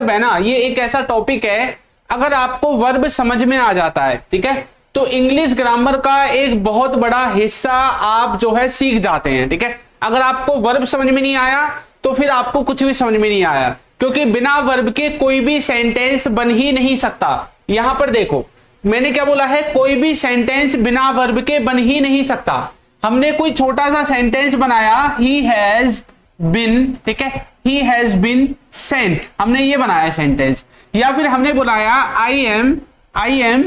है ना, ये एक ऐसा टॉपिक है, अगर आपको वर्ब समझ में आ जाता है, ठीक है, तो इंग्लिश ग्रामर का एक बहुत बड़ा हिस्सा आप जो है सीख जाते हैं, ठीक है। अगर आपको वर्ब समझ में नहीं आया तो फिर आपको कुछ भी समझ में नहीं आया, क्योंकि बिना वर्ब के कोई भी सेंटेंस बन ही नहीं सकता। यहां पर देखो मैंने क्या बोला है, कोई भी सेंटेंस बिना वर्ब के बन ही नहीं सकता। हमने कोई छोटा सा सेंटेंस बनाया, ही हैज बिन, ठीक है, ही हैज बिन सेंट, हमने ये बनाया सेंटेंस। या फिर हमने बुलाया आई एम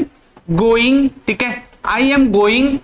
गोइंग, ठीक है, I am going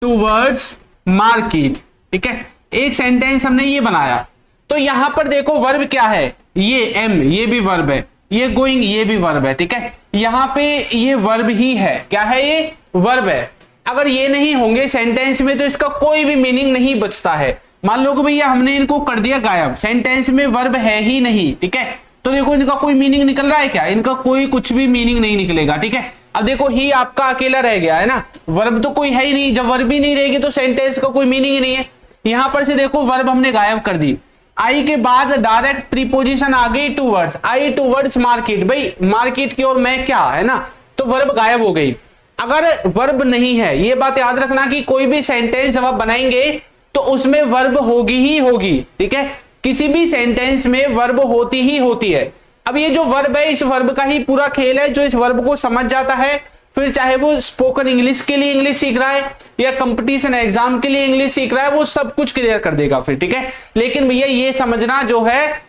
towards market, ठीक है, एक सेंटेंस हमने ये बनाया। तो यहां पर देखो वर्ब क्या है, ये एम, ये भी वर्ब है, ये गोइंग, ये भी वर्ब है, ठीक है, यहां पे ये वर्ब ही है। क्या है, ये वर्ब है। अगर ये नहीं होंगे सेंटेंस में तो इसका कोई भी मीनिंग नहीं बचता है। मान लो कि भैया हमने इनको कर दिया गायब, सेंटेंस में वर्ब है ही नहीं, ठीक है, तो देखो इनका कोई मीनिंग निकल रहा है क्या, इनका कोई कुछ भी मीनिंग नहीं निकलेगा, ठीक है। अब देखो ही आपका अकेला रह गया है ना, वर्ब तो कोई है ही नहीं, जब वर्ब ही नहीं रहेगी तो सेंटेंस का कोई मीनिंग ही नहीं है। यहां पर से देखो वर्ब हमने गायब कर दी, आई के बाद डायरेक्ट प्रीपोजिशन आ गई टूवर्ड्स, आई टूवर्ड्स मार्केट, भाई मार्केट की ओर मैं क्या, है ना, तो वर्ब गायब हो गई। अगर वर्ब नहीं है, ये बात याद रखना कि कोई भी सेंटेंस जब आप बनाएंगे तो उसमें वर्ब होगी ही होगी, ठीक है, किसी भी सेंटेंस में वर्ब होती ही होती है। अब ये जो वर्ब है, इस वर्ब का ही पूरा खेल है, जो इस वर्ब को समझ जाता है, फिर चाहे वो स्पोकन इंग्लिश के लिए इंग्लिश सीख रहा है या कंपटीशन एग्जाम के लिए इंग्लिश सीख रहा है, वो सब कुछ क्लियर कर देगा फिर, ठीक है। लेकिन भैया ये समझना जो है,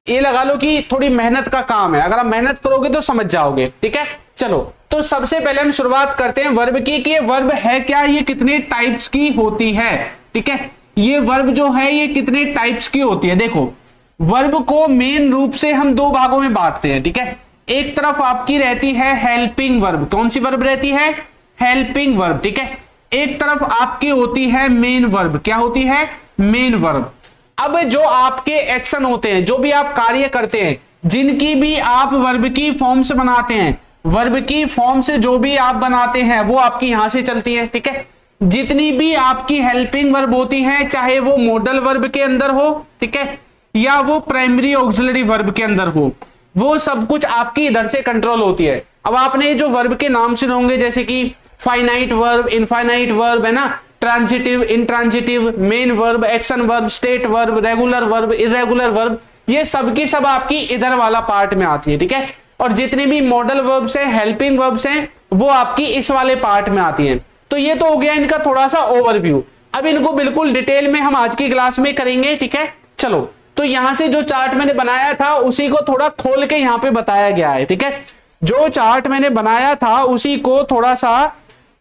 ये लगा लो कि थोड़ी मेहनत का काम है, अगर आप मेहनत करोगे तो समझ जाओगे, ठीक है। चलो तो सबसे पहले हम शुरुआत करते हैं वर्ब की, कि ये वर्ब है क्या, ये कितने टाइप्स की होती है, ठीक है, ये वर्ब जो है ये कितने टाइप्स की होती है। देखो वर्ब को मेन रूप से हम दो भागों में बांटते हैं, ठीक है। एक तरफ आपकी रहती है हेल्पिंग वर्ब, कौन सी वर्ब रहती है, हेल्पिंग वर्ब, ठीक है। एक तरफ आपकी होती है मेन वर्ब, क्या होती है, मेन वर्ब। अब जो आपके एक्शन होते हैं, जो भी आप कार्य करते हैं, जिनकी भी आप वर्ब की फॉर्म से बनाते हैं, वर्ब की फॉर्म से जो भी आप बनाते हैं वो आपकी यहां से चलती है, ठीक है। जितनी भी आपकी हेल्पिंग वर्ब होती हैं, चाहे वो मॉडल वर्ब के अंदर हो, ठीक है, या वो प्राइमरी ऑक्सिलरी वर्ब के अंदर हो, वो सब कुछ आपकी इधर से कंट्रोल होती है। अब आपने जो वर्ब के नाम सुने होंगे, जैसे कि फाइनाइट वर्ब, इनफाइनाइट वर्ब, है ना, transitive, intransitive, main verb, action verb, state verb, regular verb, irregular verb, ये सब की सब आपकी इधर वाला पार्ट में आती है, ठीक है। और जितने भी मॉडल वर्ब्स हैं, हेल्पिंग वर्ब्स हैं, वो आपकी इस वाले पार्ट में आती हैं। तो ये तो हो गया इनका थोड़ा सा ओवरव्यू। अब इनको बिल्कुल डिटेल में हम आज की क्लास में करेंगे, ठीक है। चलो तो यहां से जो चार्ट मैंने बनाया था उसी को थोड़ा खोल के यहां पे बताया गया है, ठीक है। जो चार्ट मैंने बनाया था उसी को थोड़ा सा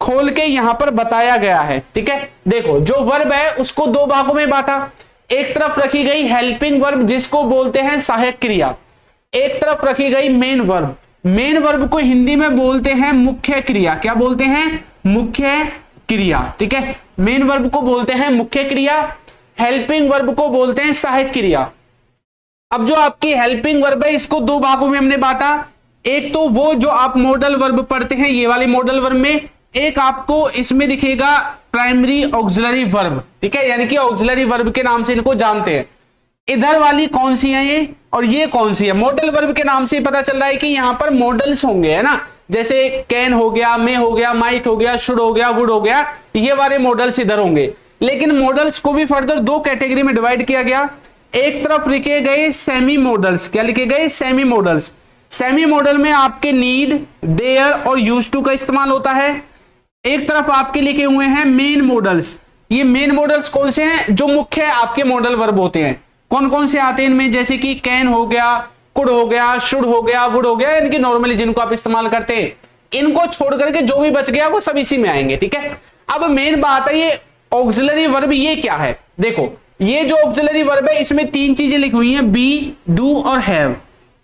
खोल के यहां पर बताया गया है, ठीक है। देखो जो वर्ब है उसको दो भागों में बांटा, एक तरफ रखी गई हेल्पिंग वर्ब जिसको बोलते हैं सहायक क्रिया, एक तरफ रखी गई मेन वर्ब। मेन वर्ब को हिंदी में बोलते हैं मुख्य क्रिया, क्या बोलते हैं, मुख्य क्रिया, ठीक है। मेन वर्ब को बोलते हैं मुख्य क्रिया, हेल्पिंग वर्ब को बोलते हैं सहायक क्रिया। अब जो आपकी हेल्पिंग वर्ब है इसको दो भागों में हमने बांटा, एक तो वो जो आप मॉडल वर्ब पढ़ते हैं ये वाली मॉडल वर्ब में, एक आपको इसमें दिखेगा प्राइमरी ऑक्सिलरी वर्ब, ठीक है, यानी कि ऑक्सिलरी वर्ब के नाम से इनको जानते हैं। इधर वाली कौन सी है ये, और ये कौन सी है, मॉडल वर्ब के नाम से पता चल रहा है कि यहां पर मॉडल्स होंगे, है ना, जैसे कैन हो गया, मे हो गया, माइट हो गया, शुड हो गया, वुड हो गया, ये वाले मॉडल्स इधर होंगे। लेकिन मॉडल्स को भी फर्दर दो कैटेगरी में डिवाइड किया गया। एक तरफ लिखे गए सेमी मॉडल्स, क्या लिखे गए, सेमी मॉडल्स। सेमी मॉडल में आपके नीड, देयर और यूज्ड टू का इस्तेमाल होता है। एक तरफ आपके लिखे हुए हैं मेन मॉडल्स। ये मेन मॉडल्स कौन से हैं, जो मुख्य आपके मॉडल वर्ब होते हैं, कौन कौन से आते हैं इनमें, जैसे कि कैन हो गया, कुड हो गया, शुड हो गया, वुड हो गया, इनकी नॉर्मली जिनको आप इस्तेमाल करते हैं, इनको छोड़ करके जो भी बच गया वो सब इसी में आएंगे, ठीक है। अब मेन बात है ये ऑक्सिलरी वर्ब ये क्या है। देखो ये जो ऑक्सिलरी वर्ब है इसमें तीन चीजें लिखी हुई हैं, बी, डू और हैव।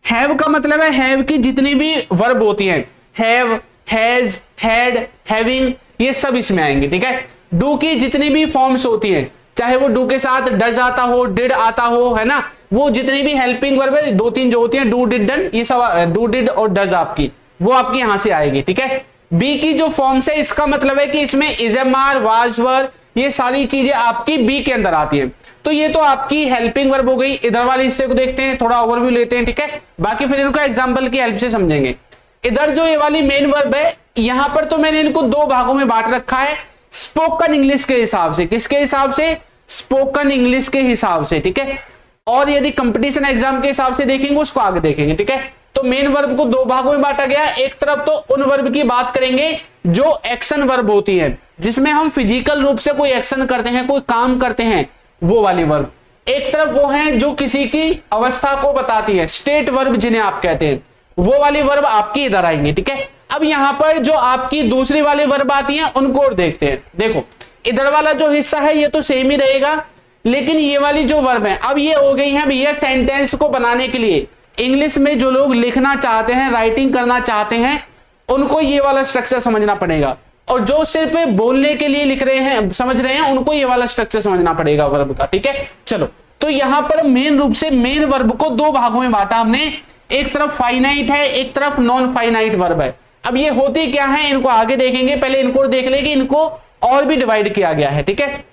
हैव का मतलब है हैव की जितनी भी वर्ब होती हैं, हैव, हैज, हैड, हैविंग, ये सब इसमें आएंगे, ठीक है। डू की जितनी भी फॉर्म्स होती हैं, चाहे वो डू के साथ डज आता हो, डिड आता हो, है ना, वो जितनी भी हेल्पिंग वर्ब है दो तीन जो होती हैं, डू, डिड, डन, ये सब डू, डिड और डज आपकी वो आपकी यहां से आएगी, ठीक है। बी की जो फॉर्म्स है इसका मतलब है कि इसमें is am are, was were, ये सारी चीजें आपकी बी के अंदर आती है। तो ये तो आपकी हेल्पिंग वर्ब हो गई। इधर वाले हिस्से को देखते हैं, थोड़ा ओवरव्यू लेते हैं, ठीक है, बाकी फिर इनको एग्जांपल की हेल्प से समझेंगे। इधर जो ये वाली मेन वर्ब है, यहां पर तो मैंने इनको दो भागों में बांट रखा है, स्पोकन इंग्लिश के हिसाब से। किसके हिसाब से? स्पोकन इंग्लिश के हिसाब से, ठीक है। और यदि कंपटीशन एग्जाम के हिसाब से देखेंगे उसको आगे देखेंगे, ठीक है। तो मेन वर्ब को दो भागों में बांटा गया। एक तरफ तो उन वर्ब की बात करेंगे जो एक्शन वर्ब होती है, जिसमें हम फिजिकल रूप से कोई एक्शन करते हैं, कोई काम करते हैं, वो वाली वर्ब। एक तरफ वो है जो किसी की अवस्था को बताती है, स्टेट वर्ब जिन्हें आप कहते हैं, वो वाली वर्ब आपकी इधर आएंगे, ठीक है। अब यहां पर जो आपकी दूसरी वाली वर्ब आती है उनको और देखते हैं। देखो इधर वाला जो हिस्सा है ये तो सेम ही रहेगा, लेकिन ये वाली जो वर्ब है अब ये हो गई है भैया सेंटेंस को बनाने के लिए। इंग्लिश में जो लोग लिखना चाहते हैं, राइटिंग करना चाहते हैं, उनको ये वाला स्ट्रक्चर समझना पड़ेगा, और जो सिर्फ बोलने के लिए लिख रहे हैं, समझ रहे हैं, उनको ये वाला स्ट्रक्चर समझना पड़ेगा वर्ब का, ठीक है। चलो, तो यहां पर मेन रूप से मेन वर्ब को दो भागों में बांटा हमने। एक तरफ फाइनाइट है, एक तरफ नॉन फाइनाइट वर्ब है। अब ये होती क्या है इनको आगे देखेंगे, पहले इनको देख लेंगे, इनको और भी डिवाइड किया गया है, ठीक है।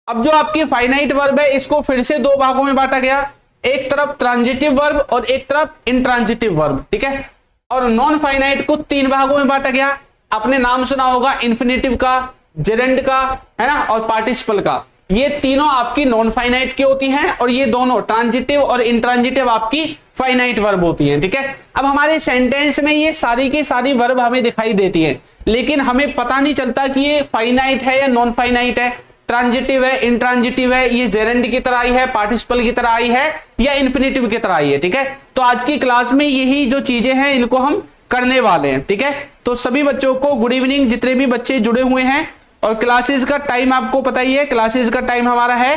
अब जो आपकी फाइनाइट वर्ब है इसको फिर से दो भागों में बांटा गया, एक तरफ ट्रांजिटिव वर्ब और एक तरफ इंट्रांजिटिव वर्ब, ठीक है। और नॉन फाइनाइट को तीन भागों में बांटा गया। आपने नाम सुना होगा इन्फिनेटिव का, जेरेंड का, है ना, और पार्टिसिपल का। ये तीनों आपकी नॉन फाइनाइट की होती हैं, और ये दोनों ट्रांजिटिव और इंट्रांजिटिव आपकी फाइनाइट वर्ब होती हैं, ठीक है। अब हमारे सेंटेंस में ये सारी की सारी वर्ब हमें दिखाई देती है, लेकिन हमें पता नहीं चलता कि ये फाइनाइट है या नॉन फाइनाइट है, ट्रांजिटिव है, इंट्रांजिटिव है, ये जेरेंड की तरह आई है, पार्टिसिपल की तरह आई है, या इन्फिनेटिव की तरह आई है, ठीक है। तो आज की क्लास में यही जो चीजें हैं इनको हम करने वाले हैं, ठीक है। तो सभी बच्चों को गुड इवनिंग, जितने भी बच्चे जुड़े हुए हैं। और क्लासेस का टाइम आपको पता ही है, क्लासेस का टाइम हमारा है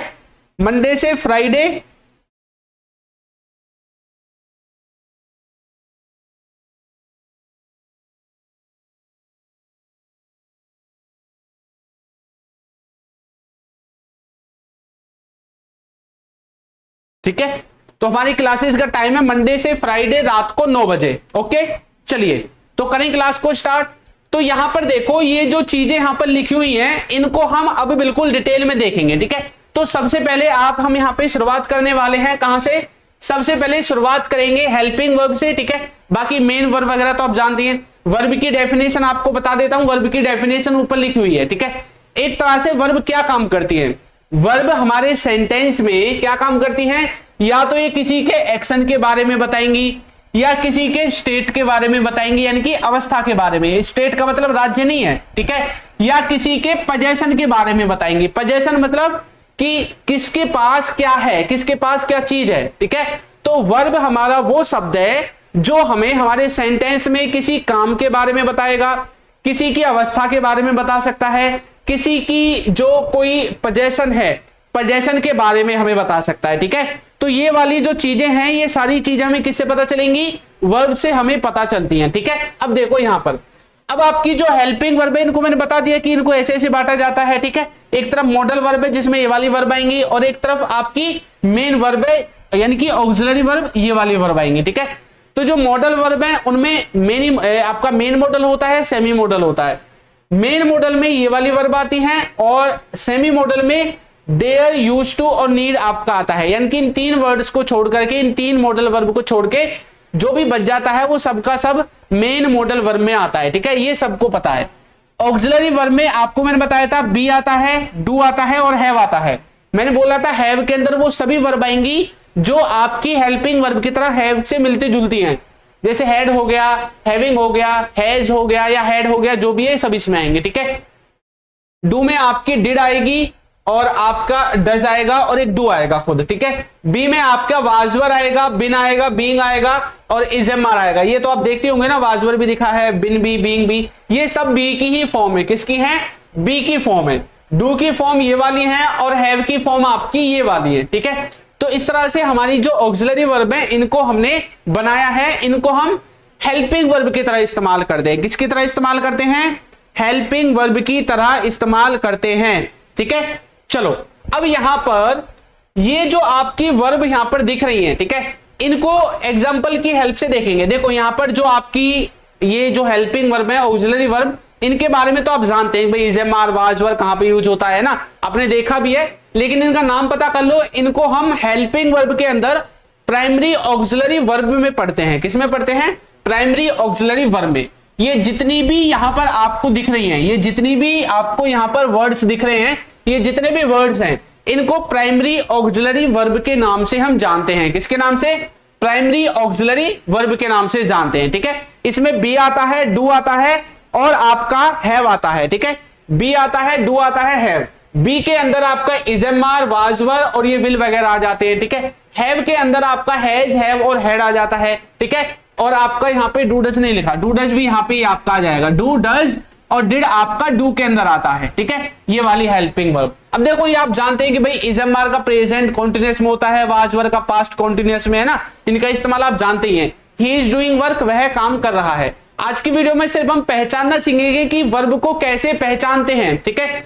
मंडे से फ्राइडे, ठीक है। तो हमारी क्लासेस का टाइम है मंडे से फ्राइडे रात को 9 बजे। ओके, चलिए तो करें क्लास को स्टार्ट। तो यहां पर देखो ये जो चीजें यहां पर लिखी हुई हैं इनको हम अब बिल्कुल डिटेल में देखेंगे, ठीक है। तो सबसे पहले हम यहां पे शुरुआत करने वाले हैं कहां से? सबसे पहले शुरुआत करेंगे हेल्पिंग वर्ब से, ठीक है। बाकी मेन वर्ब वगैरह तो आप जानती हैं। वर्ब की डेफिनेशन आपको बता देता हूं, वर्ब की डेफिनेशन ऊपर लिखी हुई है, ठीक है। एक तरह से वर्ब क्या काम करती है? वर्ब हमारे सेंटेंस में क्या काम करती हैं? या तो ये किसी के एक्शन के बारे में बताएंगी, या किसी के स्टेट के बारे में बताएंगी, यानी कि अवस्था के बारे में। स्टेट का मतलब राज्य नहीं है, ठीक है। या किसी के पोजेशन के बारे में बताएंगी। पोजेशन मतलब कि किसके पास क्या है, किसके पास क्या चीज है, ठीक है। तो वर्ब हमारा वो शब्द है जो हमें हमारे सेंटेंस में किसी काम के बारे में बताएगा, किसी की अवस्था के बारे में बता सकता है, किसी की जो कोई पोजेशन है, पोजेशन के बारे में हमें बता सकता है, ठीक है। तो ये वाली जो चीजें हैं ये सारी चीजें हमें किससे पता चलेंगी? वर्ब से हमें पता चलती हैं, ठीक है। अब देखो यहां पर, अब आपकी जो हेल्पिंग वर्ब है इनको मैंने बता दिया कि इनको ऐसे ऐसे बांटा जाता है, ठीक है। एक तरफ मॉडल वर्ब है जिसमें ये वाली वर्ब आएंगी, और एक तरफ आपकी मेन वर्ब है यानी कि ऑक्सिलरी वर्ब, ये वाली वर्ब आएंगी, ठीक है। तो जो मॉडल वर्ब है उनमें आपका मेन मॉडल होता है, सेमी मॉडल होता है। मेन मॉडल में ये वाली वर्ब आती है, और सेमी मॉडल में देयर, यूज टू और नीड आपका आता है। यानी कि इन तीन वर्ड्स को छोड़ करके, इन तीन मॉडल वर्ब को छोड़ के जो भी बच जाता है वो सबका सब मेन मॉडल वर्ब में आता है, ठीक है। ये सबको पता है। ऑक्सिलरी वर्ब में आपको मैंने बताया था बी आता है, डू आता है और हैव आता है। मैंने बोला था हैव के अंदर वो सभी वर्ब आएंगी जो आपकी हेल्पिंग वर्ब की तरह हैव से मिलती जुलती हैं। जैसे हैड हो गया, हैविंग हो गया, हैज हो गया, या हैड हो गया, जो भी है सब इसमें आएंगे, ठीक है। डू में आपकी डिड आएगी, और आपका डज आएगा, और एक डू आएगा खुद, ठीक है। बी में आपका वाजवर आएगा, बिन आएगा, बीइंग आएगा, और इजएमआर आएगा। ये तो आप देखते होंगे ना, वाजवर भी दिखा है, बिन भी, बीइंग भी, ये सब बी की ही फॉर्म है। किसकी है? बी की फॉर्म है। डू की फॉर्म ये वाली है, और हैव की फॉर्म आपकी ये वाली है, ठीक है। तो इस तरह से हमारी जो ऑक्सिलरी वर्ब है इनको हमने बनाया है, इनको हम हेल्पिंग वर्ब की तरह इस्तेमाल करते हैं। किसकी तरह इस्तेमाल करते हैं? हेल्पिंग वर्ब की तरह इस्तेमाल करते हैं, ठीक है। चलो, अब यहां पर ये जो आपकी वर्ब यहां पर दिख रही है, ठीक है, इनको एग्जांपल की हेल्प से देखेंगे। देखो यहां पर जो आपकी ये जो हेल्पिंग वर्ब है, ऑक्सिलरी वर्ब, इनके बारे में तो आप जानते हैं भाई, is am are, was verb कहां पे यूज होता है ना, आपने देखा भी है, लेकिन इनका नाम पता कर लो। इनको हम हेल्पिंग वर्ब के अंदर प्राइमरी ऑक्सिलरी वर्ब में पढ़ते हैं। किस में पढ़ते हैं? प्राइमरी ऑक्सिलरी वर्ब में। ये जितनी भी यहां पर आपको दिख रही हैं, ये जितनी भी आपको यहां पर वर्ड्स दिख रहे हैं, ये जितने भी वर्ड्स हैं, इनको प्राइमरी ऑक्सिलरी वर्ब के नाम से हम जानते हैं। किसके नाम से? प्राइमरी ऑक्सिलरी वर्ब के नाम से जानते हैं। ठीक है, इसमें बी आता है, डू आता है और आपका हैव आता है। ठीक है, बी आता है, डू आता है, हैव। बी के अंदर आपका is am are, was were और ये विल वगैरह आ जाते हैं। ठीक है, हैव के अंदर आपका हैज, हैव और हैड आ जाता है। ठीक है, और आपका यहाँ पे डू डज नहीं लिखा, डू डज भी यहाँ पे आपका आ जाएगा, डू डज और डिड आपका डू के अंदर आता है। ठीक है, ये वाली हेल्पिंग वर्ब। अब देखो ये आप जानते हैं कि भाई इज एम आर का प्रेजेंट कॉन्टिन्यूअस में होता है, वाज वर का पास्ट कॉन्टिन्यूअस में है ना, इनका इस्तेमाल आप जानते ही हैं। ही इज डूइंग वर्क, वह काम कर रहा है। आज की वीडियो में सिर्फ हम पहचानना सीखेंगे कि वर्ब को कैसे पहचानते हैं। ठीक है,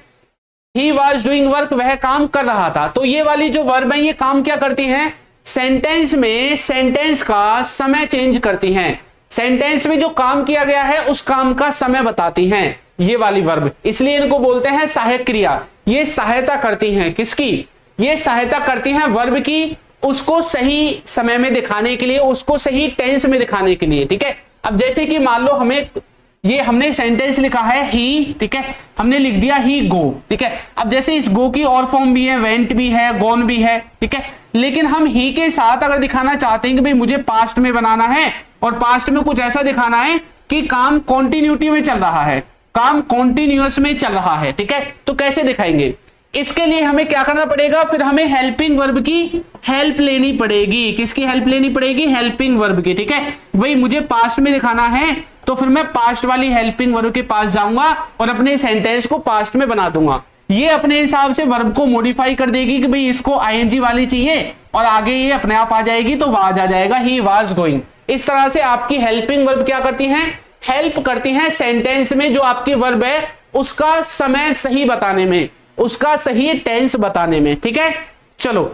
ही वॉज डूइंग वर्क, वह काम कर रहा था। तो ये वाली जो वर्ब है ये काम क्या करती हैं? सेंटेंस में सेंटेंस का समय चेंज करती हैं। सेंटेंस में जो काम किया गया है उस काम का समय बताती हैं ये वाली वर्ब, इसलिए इनको बोलते हैं सहायक क्रिया। ये सहायता करती हैं किसकी? ये सहायता करती हैं वर्ब की, उसको सही समय में दिखाने के लिए, उसको सही टेंस में दिखाने के लिए। ठीक है, अब जैसे कि मान लो हमने सेंटेंस लिखा है ही, ठीक है, हमने लिख दिया ही गो। ठीक है, अब जैसे इस गो की और फॉर्म भी है, वेंट भी है, गोन भी है। ठीक है, लेकिन हम ही के साथ अगर दिखाना चाहते हैं कि भाई मुझे पास्ट में बनाना है और पास्ट में कुछ ऐसा दिखाना है कि काम कॉन्टिन्यूटी में चल रहा है, काम कॉन्टिन्यूअस में चल रहा है। ठीक है, तो कैसे दिखाएंगे? इसके लिए हमें क्या करना पड़ेगा? फिर हमें हेल्पिंग वर्ब की हेल्प लेनी पड़ेगी। किसकी हेल्प लेनी पड़ेगी? हेल्पिंग वर्ब की। ठीक है, भाई मुझे पास्ट में दिखाना है तो फिर मैं पास्ट वाली हेल्पिंग वर्ब के पास जाऊंगा और अपने सेंटेंस को पास्ट में बना दूंगा। ये अपने हिसाब से वर्ब को मॉडिफाई कर देगी कि भाई इसको आईएनजी वाली चाहिए और आगे ये अपने आप आ जाएगी तो वाज आ जाएगा, ही वाज गोइंग। इस तरह से आपकी हेल्पिंग वर्ब क्या करती हैं? हेल्प करती हैं सेंटेंस में जो आपकी वर्ब है उसका समय सही बताने में, उसका सही टेंस बताने में। ठीक है, चलो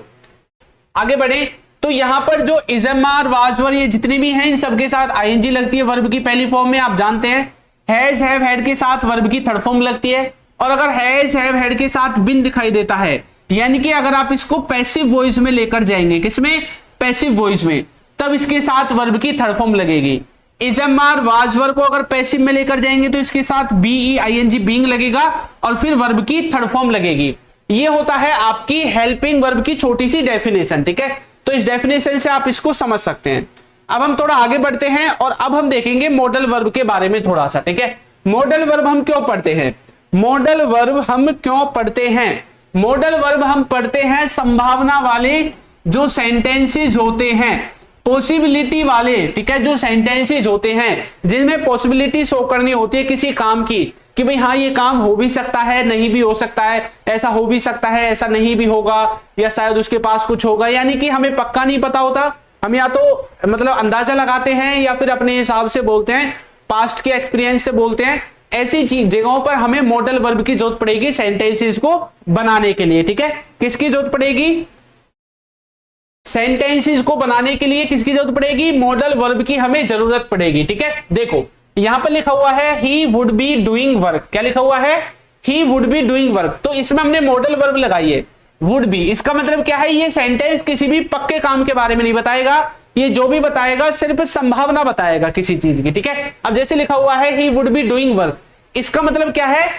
आगे बढ़े। तो यहां पर जो is am are, was were ये जितने भी हैं इन सबके साथ आईएनजी लगती है वर्ब की पहली फॉर्म में, आप जानते हैं। हैज, हैव, हैड के साथ वर्ब की थर्ड फॉर्म लगती है। और अगर हैज, हैव, हैड के साथ बिन दिखाई देता है, यानी कि अगर आप इसको पैसिव वॉइस में लेकर जाएंगे, किसमें? पैसिव वॉइस में, तब इसके साथ वर्ब की थर्ड फॉर्म लगेगी। Is am are, was were को अगर पैसिव में लेकर जाएंगे तो इसके साथ बीई आईएनजी बीइंग लगेगा और फिर वर्ब की थर्ड फॉर्म लगेगी। ये होता है आपकी हेल्पिंग वर्ब की छोटी सी डेफिनेशन। ठीक है, तो इस डेफिनेशन से आप इसको समझ सकते हैं। अब हम थोड़ा आगे बढ़ते हैं और अब हम देखेंगे मॉडल वर्ब के बारे में थोड़ा सा। ठीक है, मॉडल वर्ब हम क्यों पढ़ते हैं? मॉडल वर्ब हम क्यों पढ़ते हैं? मॉडल वर्ब हम पढ़ते हैं संभावना वाले जो सेंटेंसेस होते हैं, पॉसिबिलिटी वाले। ठीक है, जो सेंटेंसेस होते हैं जिनमें पॉसिबिलिटी शो करनी होती है किसी काम की, कि भाई हाँ ये काम हो भी सकता है, नहीं भी हो सकता है, ऐसा हो भी सकता है, ऐसा नहीं भी होगा, या शायद उसके पास कुछ होगा, यानी कि हमें पक्का नहीं पता होता। हम या तो मतलब अंदाजा लगाते हैं या फिर अपने हिसाब से बोलते हैं, पास्ट के एक्सपीरियंस से बोलते हैं। ऐसी जगहों पर हमें मॉडल वर्ब की जरूरत पड़ेगी सेंटेंसेस को बनाने के लिए। ठीक है, किसकी जरूरत पड़ेगी? सेंटेंसेस को बनाने के लिए किसकी जरूरत पड़ेगी? मॉडल वर्ब की हमें जरूरत पड़ेगी। ठीक है, देखो यहां पर लिखा हुआ है he would be doing work. क्या लिखा हुआ है? He would be doing work. तो इसमें हमने मॉडल वर्ब लगाई है वुड बी। इसका मतलब क्या है? ये सेंटेंस किसी भी पक्के काम के बारे में नहीं बताएगा, ये जो भी बताएगा सिर्फ संभावना बताएगा किसी चीज की। ठीक है, अब जैसे लिखा हुआ है he would be doing work, इसका मतलब क्या है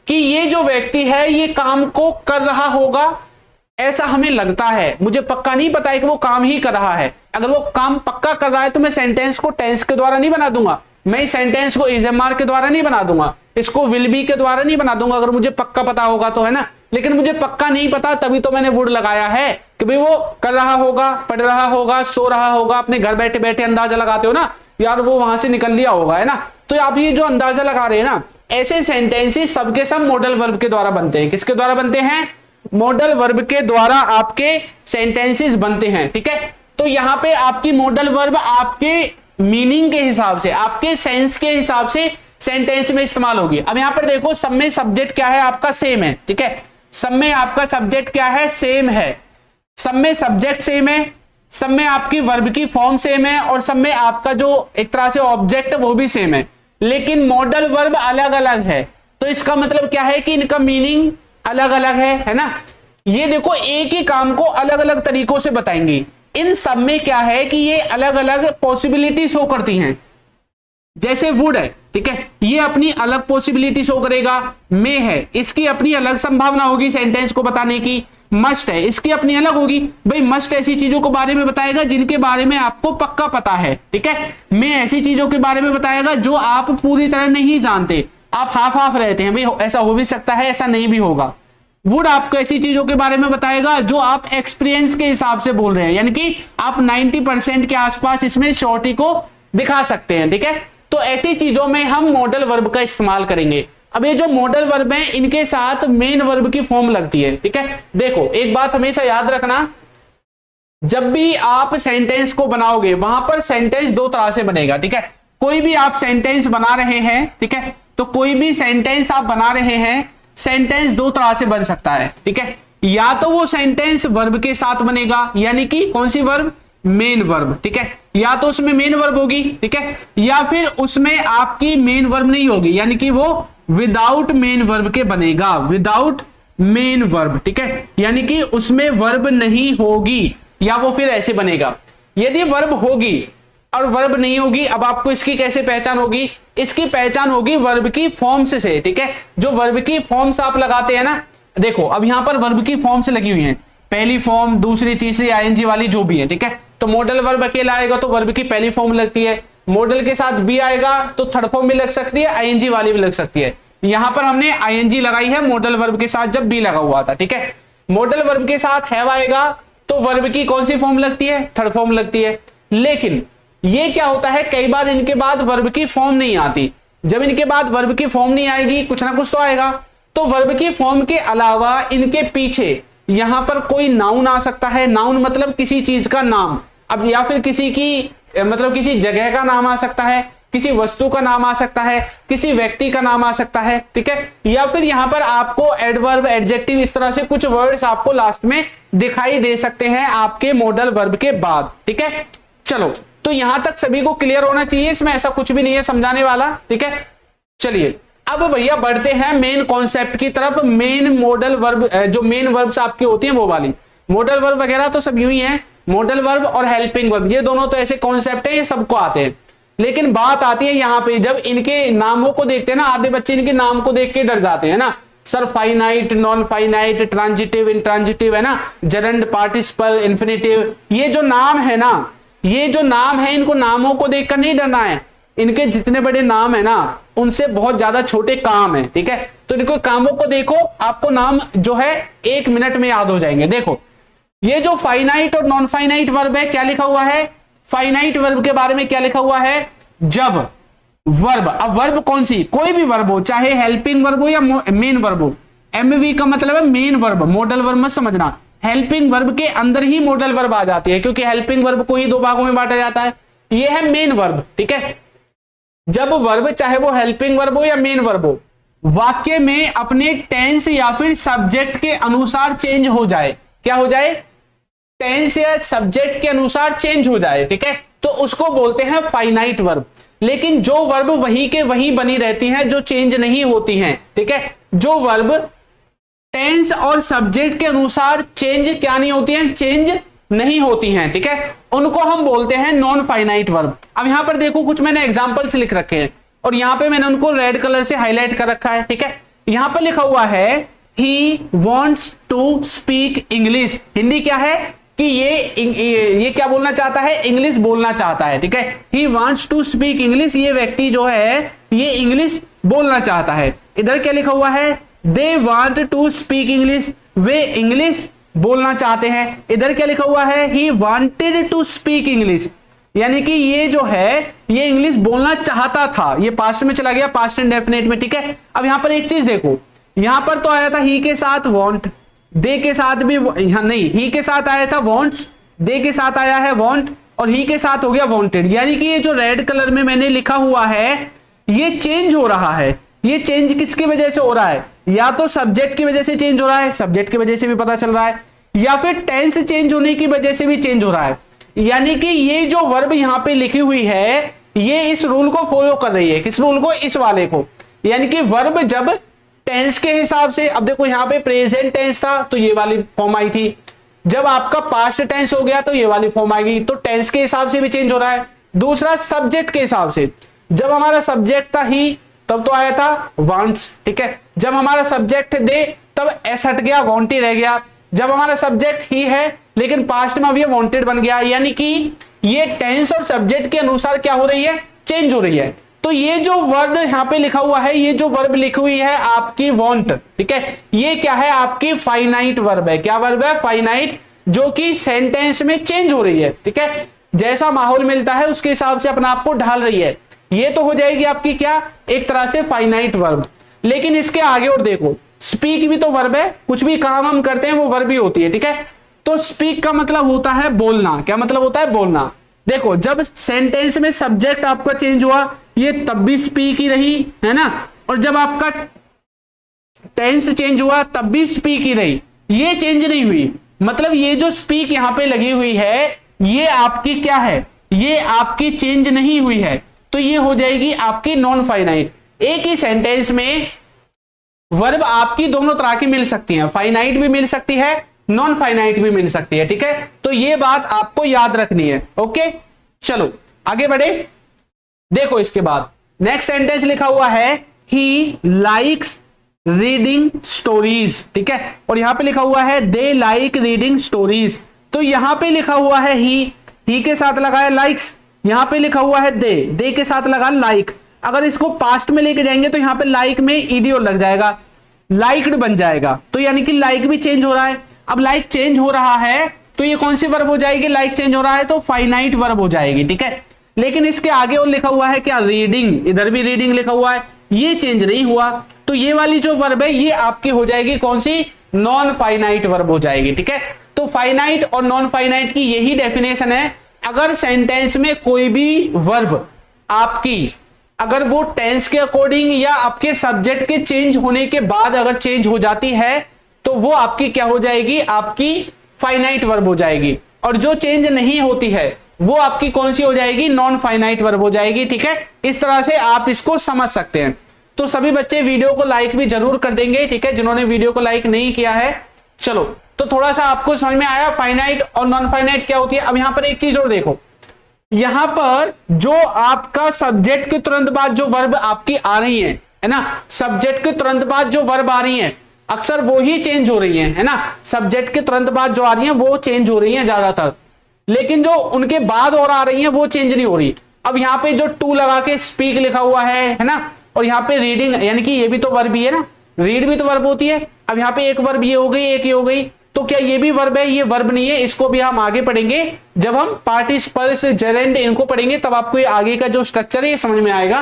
कि ये जो व्यक्ति है ये काम को कर रहा होगा, ऐसा हमें लगता है। मुझे पक्का नहीं पता है कि वो काम ही कर रहा है। अगर वो काम पक्का कर रहा है तो मैं सेंटेंस को टेंस के द्वारा नहीं बना दूंगा, मैं इस सेंटेंस को इज एम आर के द्वारा नहीं बना दूंगा, इसको विल बी के द्वारा नहीं बना दूंगा, अगर मुझे पक्का पता होगा तो, है ना। लेकिन मुझे पक्का नहीं पता, तभी तो मैंने वुड लगाया है कि भाई वो कर रहा होगा, पढ़ रहा होगा, सो रहा होगा। अपने घर बैठे बैठे अंदाजा लगाते हो ना यार, वो वहां से निकल लिया होगा, है ना। तो आप ये जो अंदाजा लगा रहे हैं ना, ऐसे सेंटेंसेस सबके सब मॉडल वर्ब के द्वारा बनते हैं। किसके द्वारा बनते हैं? मॉडल वर्ब के द्वारा आपके सेंटेंसेस बनते हैं। ठीक है, तो यहां पे आपकी मॉडल वर्ब आपके मीनिंग के हिसाब से, आपके सेंस के हिसाब से सेंटेंस में इस्तेमाल होगी। अब यहां पर देखो, सब में सब्जेक्ट क्या है आपका? सेम है। ठीक है, सब में आपका सब्जेक्ट क्या है? सेम है। सब में सब्जेक्ट सेम है, सब में आपकी वर्ब की फॉर्म सेम है और सब में आपका जो एक तरह से ऑब्जेक्ट वो भी सेम है। लेकिन मॉडल वर्ब अलग अलग है। तो इसका मतलब क्या है कि इनका मीनिंग अलग अलग है ना। ये देखो एक ही काम को अलग अलग तरीकों से बताएंगे। इन सब में क्या है कि ये अलग अलग पॉसिबिलिटी शो करती हैं। जैसे वुड है, ठीक है, ये अपनी अलग पॉसिबिलिटी शो करेगा। मे है, इसकी अपनी अलग संभावना होगी सेंटेंस को बताने की। मस्ट है, इसकी अपनी अलग होगी। भाई मस्ट ऐसी चीजों के बारे में बताएगा जिनके बारे में आपको पक्का पता है, ठीक है। मे ऐसी चीजों के बारे में बताएगा जो आप पूरी तरह नहीं जानते, आप हाफ हाफ रहते हैं, भाई ऐसा हो भी सकता है, ऐसा नहीं भी होगा। वुड आपको ऐसी चीजों के बारे में बताएगा जो आप एक्सपीरियंस के हिसाब से बोल रहे हैं, यानी कि आप 90% के आसपास इसमें श्योरिटी को दिखा सकते हैं, ठीक है। तो ऐसी चीजों में हम मॉडल वर्ब का इस्तेमाल करेंगे। अब ये जो मॉडल वर्ब है इनके साथ मेन वर्ब की फॉर्म लगती है, ठीक है। देखो एक बात हमेशा याद रखना, जब भी आप सेंटेंस को बनाओगे वहां पर सेंटेंस दो तरह से बनेगा, ठीक है। कोई भी आप सेंटेंस बना रहे हैं, ठीक है, तो कोई भी सेंटेंस आप बना रहे हैं, सेंटेंस दो तरह से बन सकता है, ठीक है। या तो वो सेंटेंस वर्ब के साथ बनेगा, यानी कि कौन सी वर्ब, मेन वर्ब, ठीक है, या तो उसमें मेन वर्ब होगी, ठीक है, या फिर उसमें आपकी मेन वर्ब नहीं होगी, यानी कि वो विदाउट मेन वर्ब के बनेगा, विदाउट मेन वर्ब, ठीक है, यानी कि उसमें वर्ब नहीं होगी, या वो फिर ऐसे बनेगा। यदि वर्ब होगी और वर्ब नहीं होगी, अब आपको इसकी कैसे पहचान होगी, इसकी पहचान होगी वर्ब की फॉर्म्स से, ठीक है। जो वर्ब की फॉर्म्स आप लगाते हैं ना, देखो अब यहां पर वर्ब की फॉर्म्स लगी हुई हैं, पहली फॉर्म, दूसरी, तीसरी, आईएनजी वाली जो भी है, ठीक है। तो मॉडल वर्ब अकेला आएगा तो वर्ब की पहली फॉर्म लगती है, मॉडल के साथ बी आएगा तो थर्ड फॉर्म भी लग सकती है, आईएनजी वाली भी लग सकती है। यहां पर हमने आईएनजी लगाई है मॉडल वर्ब के साथ जब बी लगा हुआ था, ठीक है। मॉडल वर्ब के साथ हैव आएगा तो वर्ब की कौन सी फॉर्म लगती है, थर्ड फॉर्म लगती है। लेकिन ये क्या होता है, कई बार इनके बाद वर्ब की फॉर्म नहीं आती। जब इनके बाद वर्ब की फॉर्म नहीं आएगी, कुछ ना कुछ तो आएगा, तो वर्ब की फॉर्म के अलावा इनके पीछे यहां पर कोई नाउन आ सकता है। नाउन मतलब किसी चीज का नाम, अब या फिर किसी की मतलब किसी जगह का नाम आ सकता है, किसी वस्तु का नाम आ सकता है, किसी व्यक्ति का नाम आ सकता है, ठीक है। या फिर यहां पर आपको एडवर्ब, एडजेक्टिव, इस तरह से कुछ वर्ड्स आपको लास्ट में दिखाई दे सकते हैं आपके मॉडल वर्ब के बाद, ठीक है। चलो तो यहां तक सभी को क्लियर होना चाहिए, इसमें ऐसा कुछ भी नहीं है समझाने वाला, ठीक है। चलिए अब भैया बढ़ते हैं मेन कॉन्सेप्ट की तरफ। मेन मॉडल वर्ब, जो मेन वर्ब्स आपकी होती हैं वो वाली, मॉडल वर्ब वगैरह तो सब यूं ही है, मॉडल वर्ब और हेल्पिंग वर्ब, ये दोनों तो ऐसे कॉन्सेप्ट है, ये सबको आते हैं। लेकिन बात आती है यहां पे, जब इनके नामों को देखते हैं ना, आधे बच्चे इनके नाम को देख के डर जाते हैं ना, sir finite, non finite, transitive, intransitive, है ना, जरंड, पार्टिसिपल, इंफिनिटिव, ये जो नाम है ना, ये जो नाम है, इनको नामों को देखकर नहीं डरना है। इनके जितने बड़े नाम है ना, उनसे बहुत ज्यादा छोटे काम है, ठीक है। तो इनको कामों को देखो, आपको नाम जो है 1 मिनट में याद हो जाएंगे। देखो ये जो फाइनाइट और नॉन फाइनाइट वर्ब है, क्या लिखा हुआ है, फाइनाइट वर्ब के बारे में क्या लिखा हुआ है, जब वर्ब, अब वर्ब कौन सी, कोई भी वर्ब हो, चाहे हेल्पिंग वर्ब हो या मेन वर्ब हो। एमवी का मतलब है मेन वर्ब, मॉडल वर्ब मत समझना। हेल्पिंग वर्ब के अंदर ही मॉडल वर्ब आ जाती है, क्योंकि हेल्पिंग वर्ब को ही 2 भागों में बांटा जाता है। ये है मेन वर्ब, ठीक है। जब वर्ब, चाहे वो हेल्पिंग वर्ब हो या मेन वर्ब हो, वाक्य में अपने टेंस या फिर सब्जेक्ट के अनुसार चेंज हो जाए, क्या हो जाए, टेंस या सब्जेक्ट के अनुसार चेंज हो जाए, ठीक है, तो उसको बोलते हैं फाइनाइट वर्ब। लेकिन जो वर्ब वही के वही बनी रहती हैं, जो चेंज नहीं होती हैं, ठीक है, जो वर्ब टेंस और सब्जेक्ट के अनुसार चेंज क्या नहीं होती हैं, चेंज नहीं होती हैं, ठीक है, उनको हम बोलते हैं नॉन फाइनाइट वर्ब। अब यहां पर देखो कुछ मैंने एग्जांपल्स लिख रखे हैं और यहां पे मैंने उनको रेड कलर से हाईलाइट कर रखा है, ठीक है। यहां पर लिखा हुआ है he wants to speak English. Hindi क्या है कि ये क्या बोलना चाहता है, इंग्लिश बोलना चाहता है, ठीक है। He wants to speak English, ये व्यक्ति जो है ये इंग्लिश बोलना चाहता है। इधर क्या लिखा हुआ है, they want to speak English, वे इंग्लिश बोलना चाहते हैं। इधर क्या लिखा हुआ है, he wanted to speak English, यानी कि ये जो है ये इंग्लिश बोलना चाहता था, ये पास्ट में चला गया, पास्ट इंडेफिनिट में, ठीक है। अब यहां पर एक चीज देखो, यहां पर तो आया था ही के साथ वांट, दे के साथ भी नहीं, ही के साथ आया था वांट्स, दे के साथ आया है वांट, और ही के साथ हो गया वांटेड। यानी कि ये जो रेड कलर में मैंने लिखा हुआ है ये चेंज हो रहा है। ये चेंज किसकी वजह से हो रहा है, या तो सब्जेक्ट की वजह से चेंज हो रहा है, सब्जेक्ट की वजह से भी पता चल रहा है, या फिर टेंस चेंज होने की वजह से भी चेंज हो रहा है। यानी कि ये जो वर्ब यहां पे लिखी हुई है ये इस रूल को फॉलो कर रही है। किस रूल को? इस वाले को। यानी कि वर्ब जब टेंस के हिसाब से, अब देखो यहां पे प्रेजेंट टेंस था तो ये वाली फॉर्म आई थी, जब आपका पास्ट टेंस हो गया तो ये वाली फॉर्म आएगी। तो टेंस के हिसाब से भी चेंज हो रहा है। दूसरा सब्जेक्ट के हिसाब से, जब हमारा सब्जेक्ट था ही तब तो आया था वांट्स, ठीक है। जब हमारा सब्जेक्ट दे तब एस हट गया, वांट ही रह गया। जब हमारा सब्जेक्ट ही है लेकिन पास्ट में अब ये वांटेड बन गया। यानी कि ये टेंस और सब्जेक्ट के अनुसार क्या हो रही है? चेंज हो रही है। तो ये जो वर्ड यहां पे लिखा हुआ है, ये जो वर्ब लिखी हुई है आपकी वांट, ठीक है, ये क्या है? आपकी फाइनाइट वर्ब है। क्या वर्ब है? फाइनाइट, जो कि सेंटेंस में चेंज हो रही है, ठीक है। जैसा माहौल मिलता है उसके हिसाब से अपने आप को ढाल रही है। ये तो हो जाएगी आपकी क्या? एक तरह से फाइनाइट वर्ब। लेकिन इसके आगे और देखो, स्पीक भी तो वर्ब है। कुछ भी काम हम करते हैं वो वर्ब ही होती है, ठीक है। तो स्पीक का मतलब होता है बोलना। क्या मतलब होता है? बोलना। देखो जब सेंटेंस में सब्जेक्ट आपका चेंज हुआ, ये तब भी स्पीक ही रही, है ना। और जब आपका टेंस चेंज हुआ तब भी स्पीक ही रही, ये चेंज नहीं हुई। मतलब ये जो स्पीक यहां पे लगी हुई है, ये आपकी क्या है? ये आपकी चेंज नहीं हुई है। तो ये हो जाएगी आपकी नॉन फाइनाइट। एक ही सेंटेंस में वर्ब आपकी दोनों तरह की मिल सकती है, फाइनाइट भी मिल सकती है, नॉन फाइनाइट भी मिल सकती है, ठीक है। तो ये बात आपको याद रखनी है। ओके, चलो आगे बढ़े। देखो इसके बाद नेक्स्ट सेंटेंस लिखा हुआ है ही लाइक्स रीडिंग स्टोरीज, ठीक है। और यहां पे लिखा हुआ है दे लाइक रीडिंग स्टोरीज। तो यहां पे लिखा हुआ है ही के साथ लगा है लाइक्स, यहां पे लिखा हुआ है दे के साथ लगा लाइक। अगर इसको पास्ट में लेके जाएंगे तो यहां पे लाइक में ईडीओ लग जाएगा, लाइक्ड बन जाएगा। तो यानी कि लाइक भी चेंज हो रहा है। अब लाइक चेंज हो रहा है तो ये कौन सी वर्ब हो जाएगी? लाइक चेंज हो रहा है तो फाइनाइट वर्ब हो जाएगी, ठीक है। लेकिन इसके आगे और लिखा हुआ है क्या? रीडिंग। इधर भी रीडिंग लिखा हुआ है, ये चेंज नहीं हुआ। तो ये वाली जो वर्ब है ये आपकी हो जाएगी कौन सी? नॉन फाइनाइट वर्ब हो जाएगी, ठीक है। तो फाइनाइट और नॉन फाइनाइट की यही डेफिनेशन है। अगर सेंटेंस में कोई भी वर्ब आपकी, अगर वो टेंस के अकॉर्डिंग या आपके सब्जेक्ट के चेंज होने के बाद अगर चेंज हो जाती है तो वो आपकी क्या हो जाएगी? आपकी फाइनाइट वर्ब हो जाएगी। और जो चेंज नहीं होती है वो आपकी कौन सी हो जाएगी? नॉन फाइनाइट वर्ब हो जाएगी, ठीक है। इस तरह से आप इसको समझ सकते हैं। तो सभी बच्चे वीडियो को लाइक भी जरूर कर देंगे, ठीक है, जिन्होंने वीडियो को लाइक नहीं किया है। चलो, तो थोड़ा सा आपको समझ में आया फाइनाइट और नॉन फाइनाइट क्या होती है। अब यहां पर एक चीज और देखो, यहां पर जो आपका सब्जेक्ट के तुरंत बाद जो वर्ब आपकी आ रही है ना, सब्जेक्ट के तुरंत बाद जो वर्ब आ रही है अक्सर वो ही चेंज हो रही है ना। सब्जेक्ट के तुरंत बाद जो आ रही है वो चेंज हो रही है ज्यादातर, लेकिन जो उनके बाद और आ रही है वो चेंज नहीं हो रही। अब यहाँ पे जो टू लगा के स्पीक लिखा हुआ है ना, और यहाँ पे रीडिंग, यानी कि ये भी तो वर्ब ही है ना, रीड भी तो वर्ब होती है। अब यहाँ पे एक वर्ब ये हो गई, एक ये हो गई, तो क्या ये भी वर्ब है? ये वर्ब नहीं है। इसको भी हम आगे पढ़ेंगे, जब हम पार्टिसिपल्स, जेरेंड इनको पढ़ेंगे तब आपको ये आगे का जो स्ट्रक्चर है ये समझ में आएगा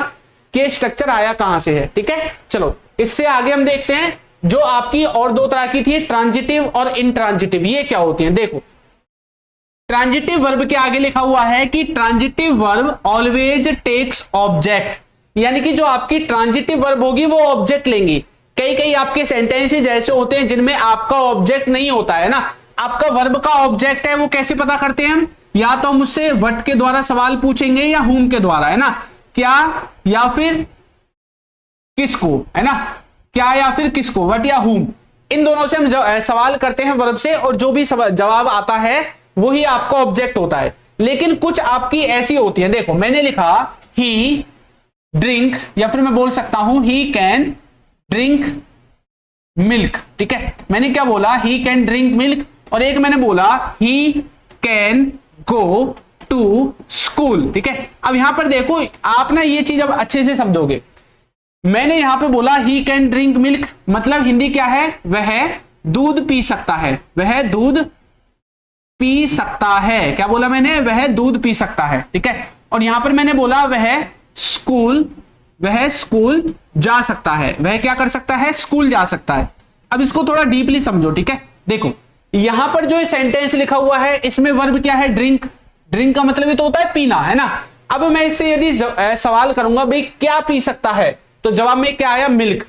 कि स्ट्रक्चर आया कहां से है, ठीक है। चलो इससे आगे हम देखते हैं जो आपकी और दो तरह की थी, ट्रांजिटिव और इंट्रांजिटिव। ये क्या होती है? देखो, ट्रांजिटिव वर्ब के आगे लिखा हुआ है कि transitive verb always takes object, यानी कि जो आपकी ट्रांजिटिव वर्ब होगी वो ऑब्जेक्ट लेंगी। कई कई आपके सेंटेंसेस ऐसे होते हैं जिनमें आपका ऑब्जेक्ट नहीं होता है ना, आपका वर्ब का ऑब्जेक्ट है। वो कैसे पता करते हैं हम? या तो हम उससे व्हाट के द्वारा सवाल पूछेंगे या whom के द्वारा, है ना, क्या या फिर किसको, है ना, क्या या फिर किसको, व्हाट या whom, इन दोनों से हम सवाल करते हैं वर्ब से, और जो भी जवाब आता है वही आपका ऑब्जेक्ट होता है। लेकिन कुछ आपकी ऐसी होती है, देखो मैंने लिखा ही ड्रिंक, या फिर मैं बोल सकता हूं ही कैन ड्रिंक मिल्क, ठीक है। मैंने क्या बोला? He can drink milk. और एक मैंने बोला he can go to school, ठीक है। अब यहां पर देखो आप ना ये चीज अब अच्छे से समझोगे। मैंने यहां पे बोला ही कैन ड्रिंक मिल्क, मतलब हिंदी क्या है? वह दूध पी सकता है, वह दूध पी सकता है। क्या बोला मैंने? वह दूध पी सकता है, ठीक है। और यहां पर मैंने बोला वह स्कूल जा सकता है, वह क्या कर सकता है? स्कूल जा सकता है। अब इसको थोड़ा डीपली समझो, ठीक है। देखो यहां पर जो सेंटेंस लिखा हुआ है इसमें वर्ब क्या है? ड्रिंक। ड्रिंक का मतलब ही तो होता है पीना, है ना। अब मैं इससे यदि सवाल करूंगा भाई क्या पी सकता है, तो जवाब में क्या आया? मिल्क,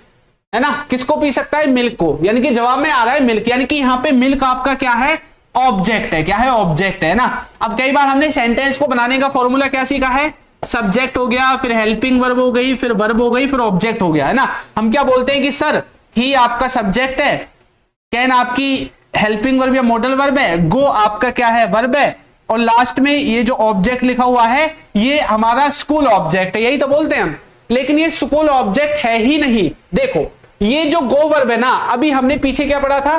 है ना। किसको पी सकता है? मिल्क को, यानी कि जवाब में आ रहा है मिल्क, यानी कि यहां पे मिल्क आपका क्या है? ऑब्जेक्ट है। क्या है? ऑब्जेक्ट है ना। अब कई बार हमने सेंटेंस को बनाने का फॉर्मूला क्या सीखा है? सब्जेक्ट हो गया, फिर हेल्पिंग वर्ब हो गई, फिर वर्ब हो गई, फिर ऑब्जेक्ट हो गया, है ना। हम क्या बोलते हैं कि सर ही आपका सब्जेक्ट है, कैन आपकी हेल्पिंग वर्ब या मॉडल वर्ब है, गो आपका क्या है, वर्ब है, और लास्ट में ये जो ऑब्जेक्ट लिखा हुआ है ये हमारा स्कूल ऑब्जेक्ट है, यही तो बोलते हैं हम। लेकिन ये स्कूल ऑब्जेक्ट है ही नहीं। देखो ये जो गो वर्ब है ना, अभी हमने पीछे क्या पढ़ा था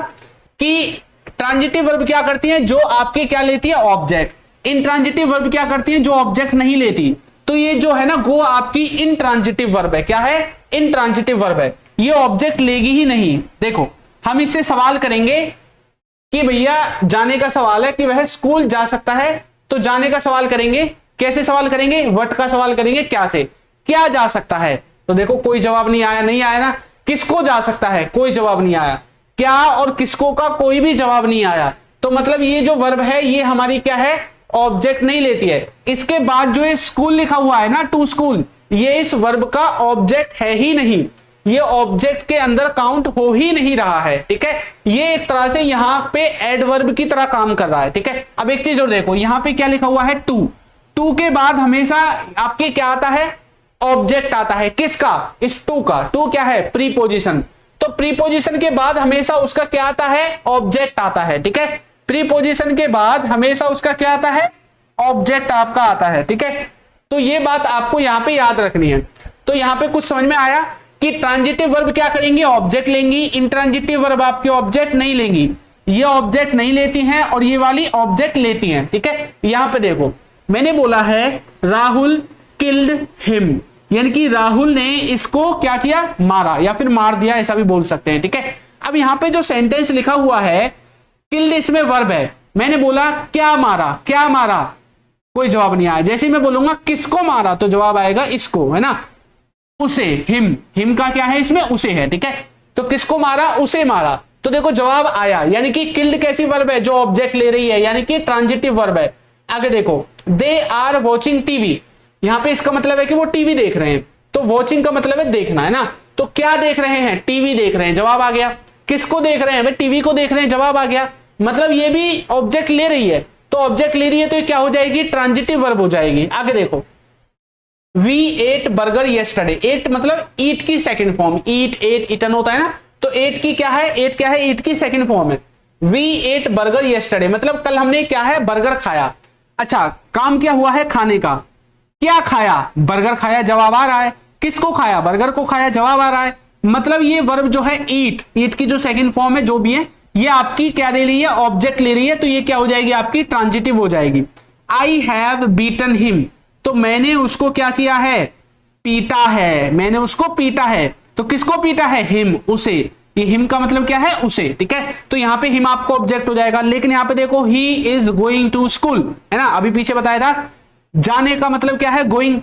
कि ट्रांजिटिव वर्ब क्या करती है, जो आपके क्या लेती है, ऑब्जेक्ट। इंट्रांजिटिव वर्ब क्या करती है, जो ऑब्जेक्ट नहीं लेती। तो ये जो है ना गो आपकी इंट्रांजिटिव वर्ब है। क्या है, इंट्रांजिटिव वर्ब है, ये ऑब्जेक्ट लेगी ही नहीं। देखो हम इससे सवाल करेंगे कि भैया जाने का सवाल है कि वह स्कूल जा सकता है, तो जाने का सवाल करेंगे, कैसे सवाल करेंगे, व्हाट का सवाल करेंगे, क्या से, क्या जा सकता है। तो देखो कोई जवाब नहीं आया, नहीं आया ना। किसको जा सकता है, कोई जवाब नहीं आया। क्या और किसको का कोई भी जवाब नहीं आया। तो मतलब ये जो वर्ब है ये हमारी क्या है, ऑब्जेक्ट नहीं लेती है। इसके बाद जो ये स्कूल लिखा हुआ है ना, टू स्कूल, ये इस वर्ब का ऑब्जेक्ट है ही नहीं, ये ऑब्जेक्ट के अंदर काउंट हो ही नहीं रहा है। ठीक है, ये एक तरह से यहां पे एडवर्ब की तरह काम कर रहा है। ठीक है, अब एक चीज और देखो, यहां पे क्या लिखा हुआ है, टू। टू के बाद हमेशा आपके क्या आता है, ऑब्जेक्ट आता है। किसका, इस टू का। टू क्या है, प्रीपोजिशन। तो प्रीपोजिशन के बाद हमेशा उसका क्या आता है, ऑब्जेक्ट आता है। ठीक है, प्रीपोजिशन के बाद हमेशा उसका क्या आता है, ऑब्जेक्ट आपका आता है। ठीक है, तो ये बात आपको यहां पे याद रखनी है। तो यहां पे कुछ समझ में आया कि ट्रांजिटिव वर्ब क्या करेंगी, ऑब्जेक्ट लेंगी। इंट्रांजिटिव वर्ब आपकी ऑब्जेक्ट नहीं लेंगी, ये ऑब्जेक्ट नहीं लेती हैं और ये वाली ऑब्जेक्ट लेती हैं। ठीक है, यहां पे देखो मैंने बोला है राहुल किल्ड हिम, यानी कि राहुल ने इसको क्या किया, मारा या फिर मार दिया, ऐसा भी बोल सकते हैं। ठीक है, अब यहां पे जो सेंटेंस लिखा हुआ है, किल्ड इसमें वर्ब है। मैंने बोला क्या मारा, क्या मारा, कोई जवाब नहीं आया। जैसे मैं बोलूंगा किसको मारा तो जवाब आएगा इसको, है ना, उसे। हिम, हिम का क्या है इसमें, उसे है। ठीक है, तो किसको मारा, उसे मारा, तो देखो जवाब आया। यानी कि किल्ड कैसी वर्ब है, जो ऑब्जेक्ट ले रही है, यानी कि ट्रांजिटिव वर्ब है। आगे देखो, दे आर वॉचिंग टीवी, यहां पे इसका मतलब है कि वो टीवी देख रहे हैं। तो वॉचिंग का मतलब है देखना, है ना। तो क्या देख रहे हैं, टीवी देख रहे हैं, जवाब आ गया। किसको देख रहे हैं, वे टीवी को देख रहे हैं, जवाब आ गया। मतलब ये भी ऑब्जेक्ट ले रही है, तो ऑब्जेक्ट ले रही है तो ये क्या हो जाएगी, ट्रांजिटिव वर्ब हो जाएगी। आगे देखो, we ate burger yesterday. Ate मतलब ईट की second form, eat ate eaten होता है ना, तो एट की क्या है, एट क्या है, ईट की सेकंड फॉर्म है। वी एट बर्गर येस्टरडे मतलब कल हमने क्या है, बर्गर खाया। अच्छा, काम क्या हुआ है, खाने का। क्या खाया, बर्गर खाया, जवाब आ रहा है। किसको खाया, बर्गर को खाया, जवाब आ रहा है। मतलब ये वर्ब जो है ईट, ईट की जो सेकंड फॉर्म है जो भी है, ये आपकी क्या ले रही है, ऑब्जेक्ट ले रही है, तो ये क्या हो जाएगी, आपकी ट्रांजिटिव हो जाएगी। आई हैव बीटन हिम, तो मैंने उसको क्या किया है, पीटा है, मैंने उसको पीटा है। तो किसको पीटा है, हिम, उसे। ये हिम का मतलब क्या है, उसे। ठीक है, तो यहां पे हिम आपको ऑब्जेक्ट हो जाएगा। लेकिन यहां पे देखो, he is going to school, है ना, अभी पीछे बताया था। जाने का मतलब क्या है, गोइंग।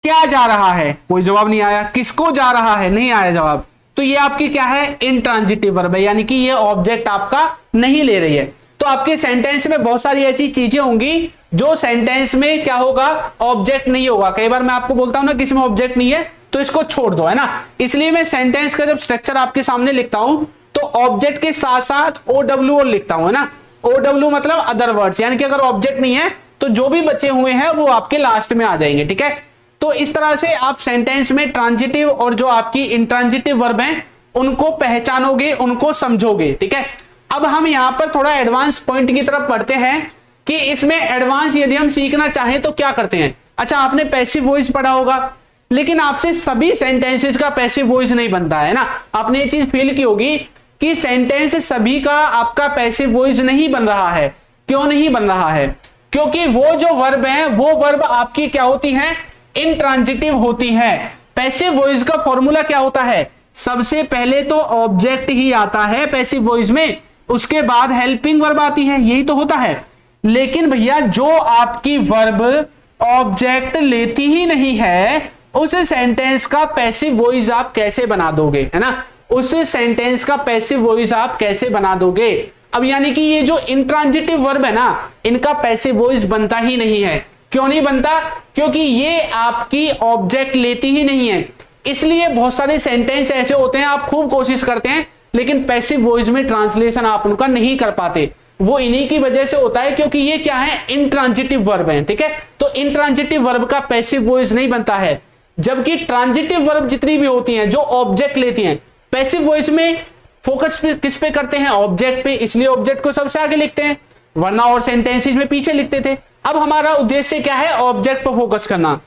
क्या जा रहा है, कोई जवाब नहीं आया। किसको जा रहा है, नहीं आया जवाब। तो ये आपकी क्या है, इंट्रांजिटिव वर्ब है, यानी कि ये ऑब्जेक्ट आपका नहीं ले रही है। तो आपके सेंटेंस में बहुत सारी ऐसी चीजें होंगी जो सेंटेंस में क्या होगा, ऑब्जेक्ट नहीं होगा। कई बार मैं आपको बोलता हूं ना किसी में ऑब्जेक्ट नहीं है तो इसको छोड़ दो, है ना। इसलिए मैं सेंटेंस का जब स्ट्रक्चर आपके सामने लिखता हूं तो ऑब्जेक्ट के साथ साथ OWO लिखता हूं, है ना। OW मतलब अदर वर्ड्स, यानी कि अगर ऑब्जेक्ट नहीं है तो जो भी बचे हुए हैं वो आपके लास्ट में आ जाएंगे। ठीक है, तो इस तरह से आप सेंटेंस में ट्रांजिटिव और जो आपकी इंट्रांजिटिव वर्ब हैं उनको पहचानोगे, उनको समझोगे। ठीक है, अब हम यहां पर थोड़ा एडवांस पॉइंट की तरफ पढ़ते हैं कि इसमें एडवांस यदि हम सीखना चाहें तो क्या करते हैं। अच्छा, आपने पैसिव वॉइस पढ़ा होगा, लेकिन आपसे सभी सेंटेंसेस का पैसिव वॉइस नहीं बनता है ना। आपने ये चीज फील की होगी कि सेंटेंस सभी का आपका पैसिव वॉइस नहीं बन रहा है। क्यों नहीं बन रहा है, क्योंकि वो जो वर्ब है वो वर्ब आपकी क्या होती है, इंट्रांजिटिव होती है। पैसिव वॉइस का फॉर्मूला क्या होता है, सबसे पहले तो ऑब्जेक्ट ही आता है पैसिव वॉइस में, उसके बाद हेल्पिंग वर्ब आती है, यही तो होता है। लेकिन भैया जो आपकी वर्ब ऑब्जेक्ट लेती ही नहीं है, उस सेंटेंस का पैसिव वॉइस आप कैसे बना दोगे, है ना। उस सेंटेंस का पैसिव वॉइस आप कैसे बना दोगे। अब यानी कि ये जो इंट्रांजिटिव वर्ब है ना, इनका पैसिव वॉइस बनता ही नहीं है। क्यों नहीं बनता, क्योंकि ये आपकी ऑब्जेक्ट लेती ही नहीं है। इसलिए बहुत सारे सेंटेंस ऐसे होते हैं, आप खूब कोशिश करते हैं लेकिन पैसिव वॉइस में ट्रांसलेशन आप उनका नहीं कर पाते। वो इन्हीं की वजह से होता है क्योंकि ये क्या है, इंट्रांजिटिव वर्ब है, ठीक है। तो इंट्रांजिटिव वर्ब का पैसिव वॉइस नहीं बनता है, जबकि ट्रांजिटिव वर्ब जितनी भी होती हैं जो ऑब्जेक्ट लेती हैं, पैसिव वॉइस में फोकस किस पे करते हैं, ऑब्जेक्ट पे, इसलिए ऑब्जेक्ट को सबसे आगे लिखते हैं, वरना और सेंटेंसेस में पीछे लिखते थे। अब हमारा उद्देश्य क्या है, ऑब्जेक्ट पर फोकस करना।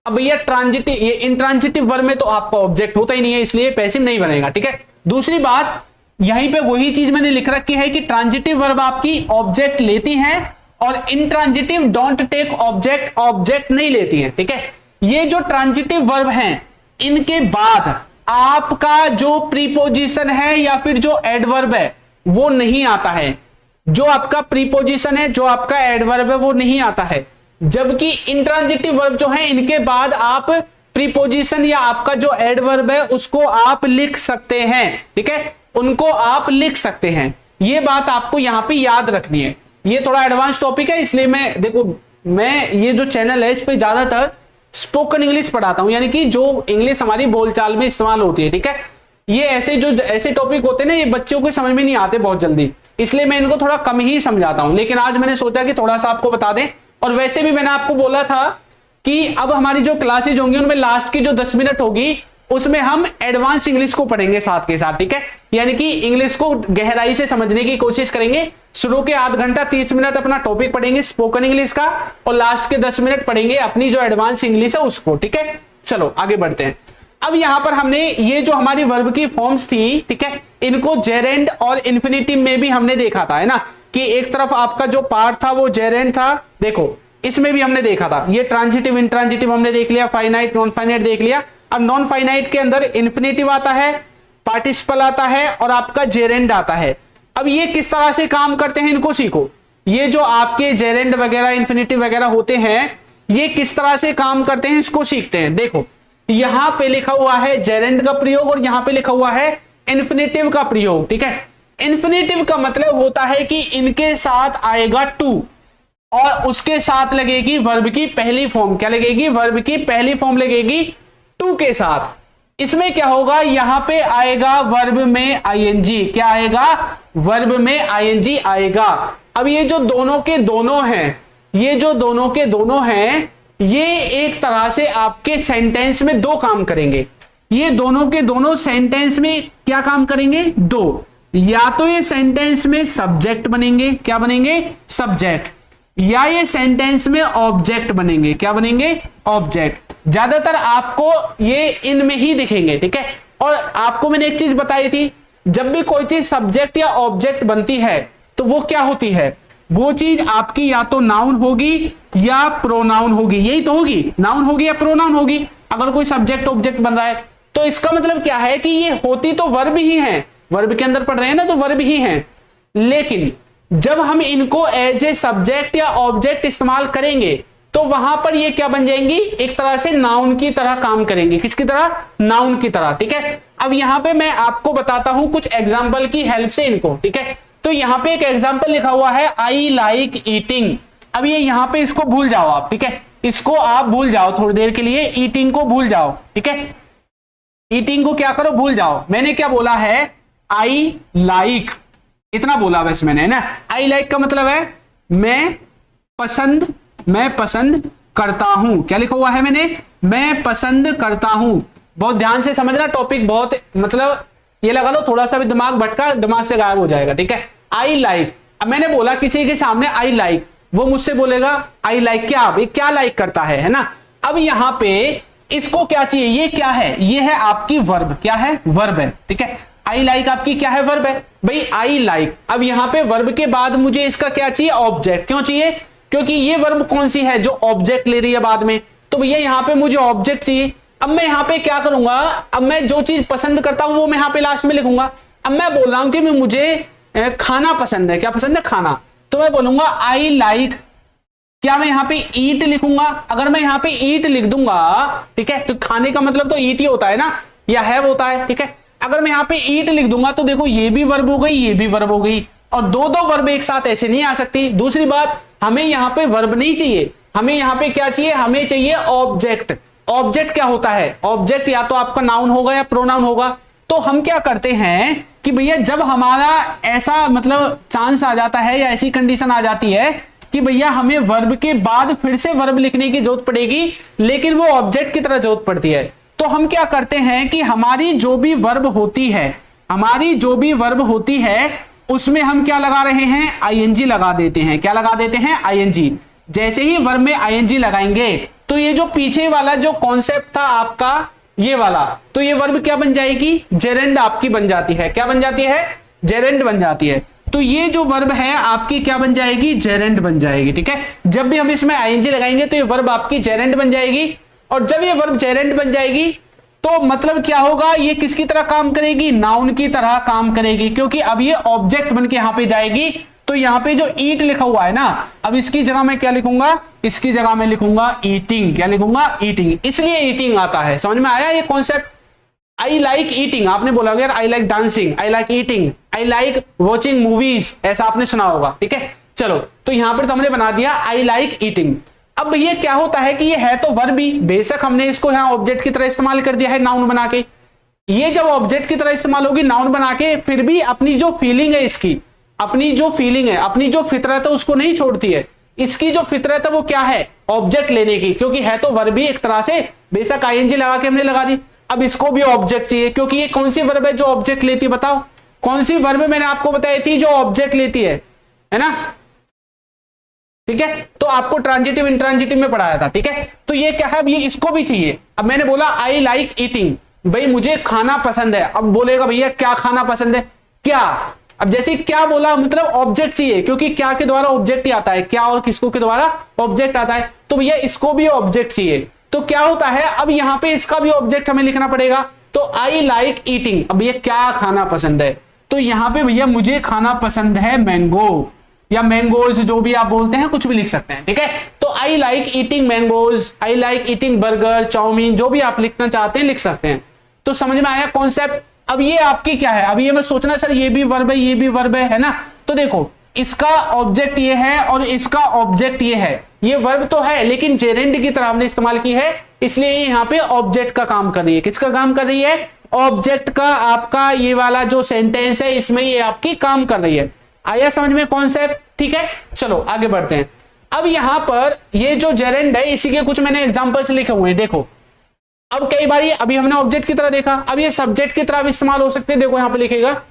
अब भैया ट्रांजिटिव, ये इंट्रांजिटिव वर्ब में तो आपका ऑब्जेक्ट होता ही नहीं है, इसलिए पैसिव नहीं बनेगा, ठीक है। दूसरी बात, यहीं पे वही चीज मैंने लिख रखी है कि ट्रांजिटिव वर्ब आपकी ऑब्जेक्ट लेती हैं और intransitive don't take object, object नहीं लेती है, ठीक है। ये जो ट्रांजिटिव वर्ब हैं, इनके बाद आपका जो प्रीपोजिशन है या फिर जो एडवर्ब है वो नहीं आता है, जो आपका प्रीपोजिशन है, जो आपका एडवर्ब है वो नहीं आता है। जबकि इंट्रांजिटिव वर्ब जो है, इनके बाद आप प्रीपोजिशन या आपका जो एडवर्ब है उसको आप लिख सकते हैं, ठीक है, उनको आप लिख सकते हैं। ये बात आपको यहां पे याद रखनी है। ये थोड़ा एडवांस टॉपिक है, इसलिए मैं ये जो चैनल है इस पे ज्यादातर स्पोकन इंग्लिश पढ़ाता हूं, यानी कि जो इंग्लिश हमारी बोलचाल में इस्तेमाल होती है, ठीक है। ये ऐसे टॉपिक होते हैं ना, ये बच्चों को समझ में नहीं आते बहुत जल्दी, इसलिए मैं इनको थोड़ा कम ही समझाता हूं। लेकिन आज मैंने सोचा कि थोड़ा सा आपको बता दें। और वैसे भी मैंने आपको बोला था कि अब हमारी जो क्लासेज होंगी उनमें लास्ट की जो 10 मिनट होगी उसमें हम एडवांस इंग्लिश को पढ़ेंगे साथ के साथ, ठीक है। यानी कि इंग्लिश को गहराई से समझने की कोशिश करेंगे। शुरू के आध घंटा 30 मिनट अपना टॉपिक पढ़ेंगे स्पोकन इंग्लिश का, और लास्ट के 10 मिनट पढ़ेंगे अपनी जो एडवांस इंग्लिश है उसको, ठीक है। चलो आगे बढ़ते हैं। अब यहां पर हमने ये जो हमारी वर्ब की फॉर्म्स थी, ठीक है, इनको जेरेंड और इन्फिनिटिव में भी हमने देखा था, है ना, कि एक तरफ आपका जो पार्ट था वो जेरेंड था। देखो इसमें भी हमने देखा था, ये ट्रांजिटिव इंट्रांजिटिव हमने देख लिया, फाइनाइट नॉन फाइनाइट देख लिया। अब नॉन फाइनाइट के अंदर इन्फिनिटिव आता है, पार्टिसिपल आता है और आपका जेरेंड आता है। अब ये किस तरह से काम करते हैं इनको सीखो। ये जो आपके जेरेंड वगैरह इन्फिनिटिव वगैरह होते हैं, ये किस तरह से काम करते हैं इसको सीखते हैं। देखो यहां पे लिखा हुआ है जेरेंड का प्रयोग और यहां पे लिखा हुआ है इन्फिनिटिव का प्रयोग, ठीक है। इन्फिनिटिव का मतलब होता है कि इनके साथ आएगा टू और उसके साथ लगेगी वर्ब की पहली फॉर्म। क्या लगेगी, वर्ब की पहली फॉर्म लगेगी टू के साथ। इसमें क्या होगा, यहां पे आएगा वर्ब में आईएनजी। क्या आएगा, वर्ब में आईएनजी आएगा। अब ये जो दोनों के दोनों हैं, ये जो दोनों के दोनों हैं, ये एक तरह से आपके सेंटेंस में दो काम करेंगे। ये दोनों के दोनों सेंटेंस में क्या काम करेंगे, दो। या तो ये सेंटेंस में सब्जेक्ट बनेंगे, क्या बनेंगे, सब्जेक्ट, या ये सेंटेंस में ऑब्जेक्ट बनेंगे। क्या बनेंगे, ऑब्जेक्ट। ज्यादातर आपको ये इनमें ही दिखेंगे, ठीक है। और आपको मैंने एक चीज बताई थी, जब भी कोई चीज सब्जेक्ट या ऑब्जेक्ट बनती है तो वो क्या होती है, वो चीज आपकी या तो नाउन होगी या प्रोनाउन होगी। यही तो होगी, नाउन होगी या प्रोनाउन होगी। अगर कोई सब्जेक्ट ऑब्जेक्ट बन रहा है तो इसका मतलब क्या है कि ये होती तो वर्ब ही है, वर्ब के अंदर पढ़ रहे हैं ना, तो वर्ब ही है। लेकिन जब हम इनको एज ए सब्जेक्ट या ऑब्जेक्ट इस्तेमाल करेंगे तो वहां पर ये क्या बन जाएंगी, एक तरह से नाउन की तरह काम करेंगे। किसकी तरह, नाउन की तरह, ठीक है। अब यहां पे मैं आपको बताता हूं कुछ एग्जांपल की हेल्प से इनको, ठीक है। तो यहां पे एक एग्जांपल लिखा हुआ है, आई लाइक ईटिंग। अब ये यहां पे इसको भूल जाओ आप, ठीक है, इसको आप भूल जाओ थोड़ी देर के लिए, ईटिंग को भूल जाओ, ठीक है। ईटिंग को क्या करो, भूल जाओ। मैंने क्या बोला है, आई लाइक, इतना बोला बस मैंने, है ना। आई लाइक का मतलब है मैं पसंद करता हूं। क्या लिखा हुआ है मैंने, मैं पसंद करता हूं। बहुत ध्यान से समझना, टॉपिक बहुत, मतलब ये लगा लो थोड़ा सा भी दिमाग भटका, दिमाग से गायब हो जाएगा, ठीक है। आई लाइक, अब मैंने बोला किसी के सामने आई लाइक, वो मुझसे बोलेगा आई लाइक क्या, भाई क्या लाइक करता है ना। अब यहां पे इसको क्या चाहिए, ये क्या है, ये है आपकी वर्ब। क्या है, वर्ब है, ठीक है। आई लाइक आपकी क्या है, वर्ब है भाई, आई लाइक। अब यहां पे वर्ब के बाद मुझे इसका क्या चाहिए, ऑब्जेक्ट। क्यों चाहिए, क्योंकि ये वर्ब कौन सी है जो ऑब्जेक्ट ले रही है बाद में, तो भैया यहां पे मुझे ऑब्जेक्ट चाहिए। अब मैं यहां पे क्या करूंगा, अब मैं जो चीज पसंद करता हूं वो मैं यहां पे लास्ट में लिखूंगा। अब मैं बोल रहा हूं कि मुझे खाना पसंद है, क्या पसंद है, खाना, तो मैं बोलूंगा आई लाइक, क्या मैं यहां पे ईट लिखूंगा। अगर मैं यहां पे ईट लिख दूंगा, ठीक है, तो खाने का मतलब तो ईट ही होता है ना, या हैव होता है, ठीक है। अगर मैं यहां पे ईट लिख दूंगा तो देखो ये भी वर्ब हो गई, ये भी वर्ब हो गई, और दो दो वर्ब एक साथ ऐसे नहीं आ सकती। दूसरी बात, हमें यहां पे वर्ब नहीं चाहिए, हमें यहां पे क्या चाहिए, हमें चाहिए ऑब्जेक्ट। ऑब्जेक्ट क्या होता है, ऑब्जेक्ट या तो आपका नाउन होगा या प्रोनाउन होगा। तो हम क्या करते हैं, कि भैया जब हमारा ऐसा मतलब चांस आ जाता है या ऐसी कंडीशन आ जाती है कि भैया हमें वर्ब के बाद फिर से वर्ब लिखने की जरूरत पड़ेगी, लेकिन वो ऑब्जेक्ट की तरह जरूरत पड़ती है, तो हम क्या करते हैं कि हमारी जो भी वर्ब होती है उसमें हम क्या लगा रहे हैं, आईएनजी लगा देते हैं। क्या लगा देते हैं, आईएनजी। जैसे ही वर्ब में आईएनजी लगाएंगे तो ये जो पीछे वाला जो कॉन्सेप्ट था आपका ये वाला, तो ये वर्ब क्या बन जाएगी, जेरेंड आपकी बन जाती है। क्या बन जाती है, जेरेंड बन जाती है। तो ये जो वर्ब है आपकी क्या बन जाएगी, जेरेंड बन जाएगी। ठीक है, जब भी हम इसमें आईएनजी लगाएंगे तो ये वर्ब आपकी जेरेंड बन जाएगी, और जब ये वर्ब जेरेंड बन जाएगी तो मतलब क्या होगा, ये किसकी तरह काम करेगी, नाउन की तरह काम करेगी, क्योंकि अब ये ऑब्जेक्ट बन के यहां पे जाएगी। तो यहां पे जो ईट लिखा हुआ है ना, अब इसकी जगह मैं क्या लिखूंगा, इसकी जगह मैं लिखूंगा ईटिंग। क्या लिखूंगा, ईटिंग। इसलिए ईटिंग आता है। समझ में आया ये कॉन्सेप्ट। आई लाइक ईटिंग, आपने बोला यार I like dancing, I like eating, I like watching movies, ऐसा आपने सुना होगा। ठीक है, चलो तो यहां पर तो हमने बना दिया आई लाइक ईटिंग। अब ये क्या होता है कि ये है तो वर्ब भी, बेशक हमने इसको यहां ऑब्जेक्ट की तरह इस्तेमाल कर दिया है नाउन बना के। ये जब ऑब्जेक्ट की तरह इस्तेमाल होगी नाउन बना के, फिर भी अपनी जो फीलिंग है इसकी, अपनी जो फीलिंग है, अपनी जो फितरत है उसको नहीं छोड़ती है। इसकी जो फितरत है वो क्या है, ऑब्जेक्ट लेने की, क्योंकि है तो वर्ब भी एक तरह से, बेशक आईएनजी लगा के हमने लगा दी। अब इसको भी ऑब्जेक्ट चाहिए, क्योंकि ये कौन सी वर्ब है जो ऑब्जेक्ट लेती है, बताओ कौन सी वर्ब मैंने आपको बताई थी जो ऑब्जेक्ट लेती है ना। ठीक है, तो आपको ट्रांजिटिव इंट्रांजिटिव में पढ़ाया था। ठीक है, तो ये क्या है, अब ये इसको भी चाहिए। अब मैंने बोला आई लाइक ईटिंग, भाई मुझे खाना पसंद है। अब बोलेगा भैया क्या खाना पसंद है, क्या। अब जैसे क्या बोला, मतलब ऑब्जेक्ट चाहिए, क्योंकि क्या के द्वारा ऑब्जेक्ट ही आता है, क्या और किसको के द्वारा ऑब्जेक्ट आता है, तो भैया इसको भी ऑब्जेक्ट चाहिए। तो क्या होता है, अब यहां पे इसका भी ऑब्जेक्ट हमें लिखना पड़ेगा। तो आई लाइक ईटिंग, अब भैया क्या खाना पसंद है, तो यहां पे भैया मुझे खाना पसंद है मैंगो, या मैंगोज, जो भी आप बोलते हैं कुछ भी लिख सकते हैं। ठीक है, तो I like eating mangoes, I like eating burger, chowmein, जो भी आप लिखना चाहते हैं लिख सकते हैं। तो समझ में आया कॉन्सेप्ट। अब ये आपकी क्या है, अब ये मैं सोचना सर ये भी वर्ब है, ये भी वर्ब है ना। तो देखो इसका ऑब्जेक्ट ये है और इसका ऑब्जेक्ट ये है। ये वर्ब तो है लेकिन जेरेंड की तरह हमने इस्तेमाल की है, इसलिए यहाँ पे ऑब्जेक्ट का काम कर रही है। किसका काम कर रही है, ऑब्जेक्ट का। आपका ये वाला जो सेंटेंस है इसमें ये आपकी काम कर रही है। आया समझ में कॉन्सेप्ट। ठीक है, चलो आगे बढ़ते हैं। अब यहां पर ये जो जेरेंड है इसी के कुछ मैंने एग्जांपल्स लिखे हुए हैं। देखो अब कई बार अभी हमने ऑब्जेक्ट की तरह देखा, अब ये सब्जेक्ट की तरह भी इस्तेमाल हो सकते हैं। देखो यहां पे लिखेगा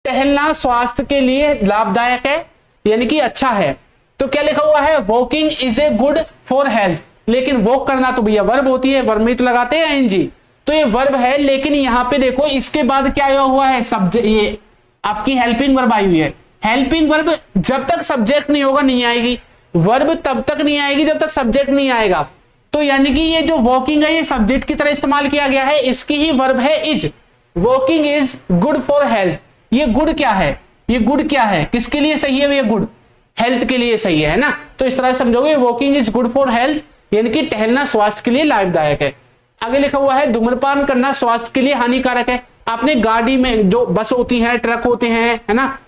टहलना स्वास्थ्य के लिए लाभदायक है, यानी कि अच्छा है। तो क्या लिखा हुआ है, walking is a good for health. लेकिन वॉक करना तो भैया वर्ब होती है, वर्ब में तो लगाते हैं आईएनजी, तो ये वर्ब है। लेकिन यहां पे देखो इसके बाद क्या आया हुआ है, सब्जेक्ट, ये आपकी हेल्पिंग वर्ब आई हुई है। हेल्पिंग वर्ब जब तक सब्जेक्ट नहीं होगा नहीं आएगी, वर्ब तब तक नहीं आएगी जब तक सब्जेक्ट नहीं आएगा। तो यानी कि ये जो वॉकिंग है ये सब्जेक्ट की तरह इस्तेमाल किया गया है, इसकी ही वर्ब है is. Walking is good for health. ये गुड क्या है, ये गुड क्या है, किसके लिए सही है, ये गुड हेल्थ के लिए सही है ना। तो इस तरह से समझोगे walking is good for health, यानी कि टहलना स्वास्थ्य के लिए लाभदायक है। आगे लिखा हुआ है धूम्रपान करना स्वास्थ्य के लिए हानिकारक है। आपने गाड़ी में जो बस होती है, ट्रक होते हैं, है ना,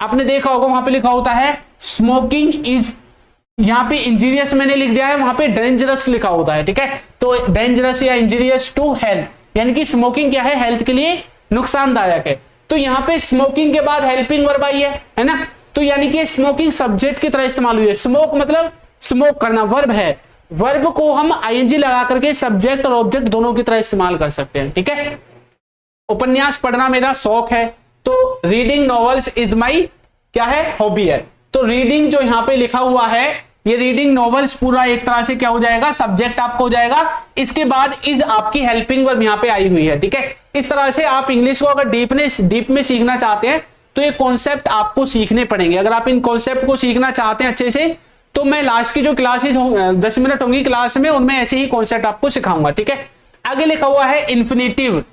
आपने देखा होगा वहां पे लिखा होता है स्मोकिंग इज, यहाँ पे इंजीरियस मैंने लिख दिया है, वहां पे डेंजरस लिखा होता है। ठीक है, तो डेंजरस या इंजीरियस टू हेल्थ, यानी कि स्मोकिंग क्या है, हेल्थ के लिए नुकसानदायक है। तो यहाँ पे स्मोकिंग के बाद हेल्पिंग वर्ब आई है ना। तो यानी कि स्मोकिंग सब्जेक्ट की तरह इस्तेमाल हुई है। स्मोक मतलब स्मोक करना वर्ब है, वर्ब को हम आईएनजी लगा करके सब्जेक्ट और ऑब्जेक्ट दोनों की तरह इस्तेमाल कर सकते हैं। ठीक है, उपन्यास पढ़ना मेरा शौक है, तो रीडिंग नॉवेल्स इज माई क्या है, हॉबी है। तो रीडिंग जो यहाँ पे लिखा हुआ है, ये रीडिंग नॉवेल्स पूरा एक तरह से क्या हो जाएगा, सब्जेक्ट आपको हो जाएगा। इसके बाद इज आपकी हेल्पिंग वर्ब यहाँ पे आई हुई है। ठीक है, इस तरह से आप इंग्लिश को अगर डीप में सीखना चाहते हैं तो ये कॉन्सेप्ट आपको सीखने पड़ेंगे। अगर आप इन कॉन्सेप्ट को सीखना चाहते हैं अच्छे से, तो मैं लास्ट की जो क्लासेस 10 मिनट होंगी क्लास में, उनमें ऐसे ही कॉन्सेप्ट आपको सिखाऊंगा। ठीक है, आगे लिखा हुआ है इन्फिनेटिव।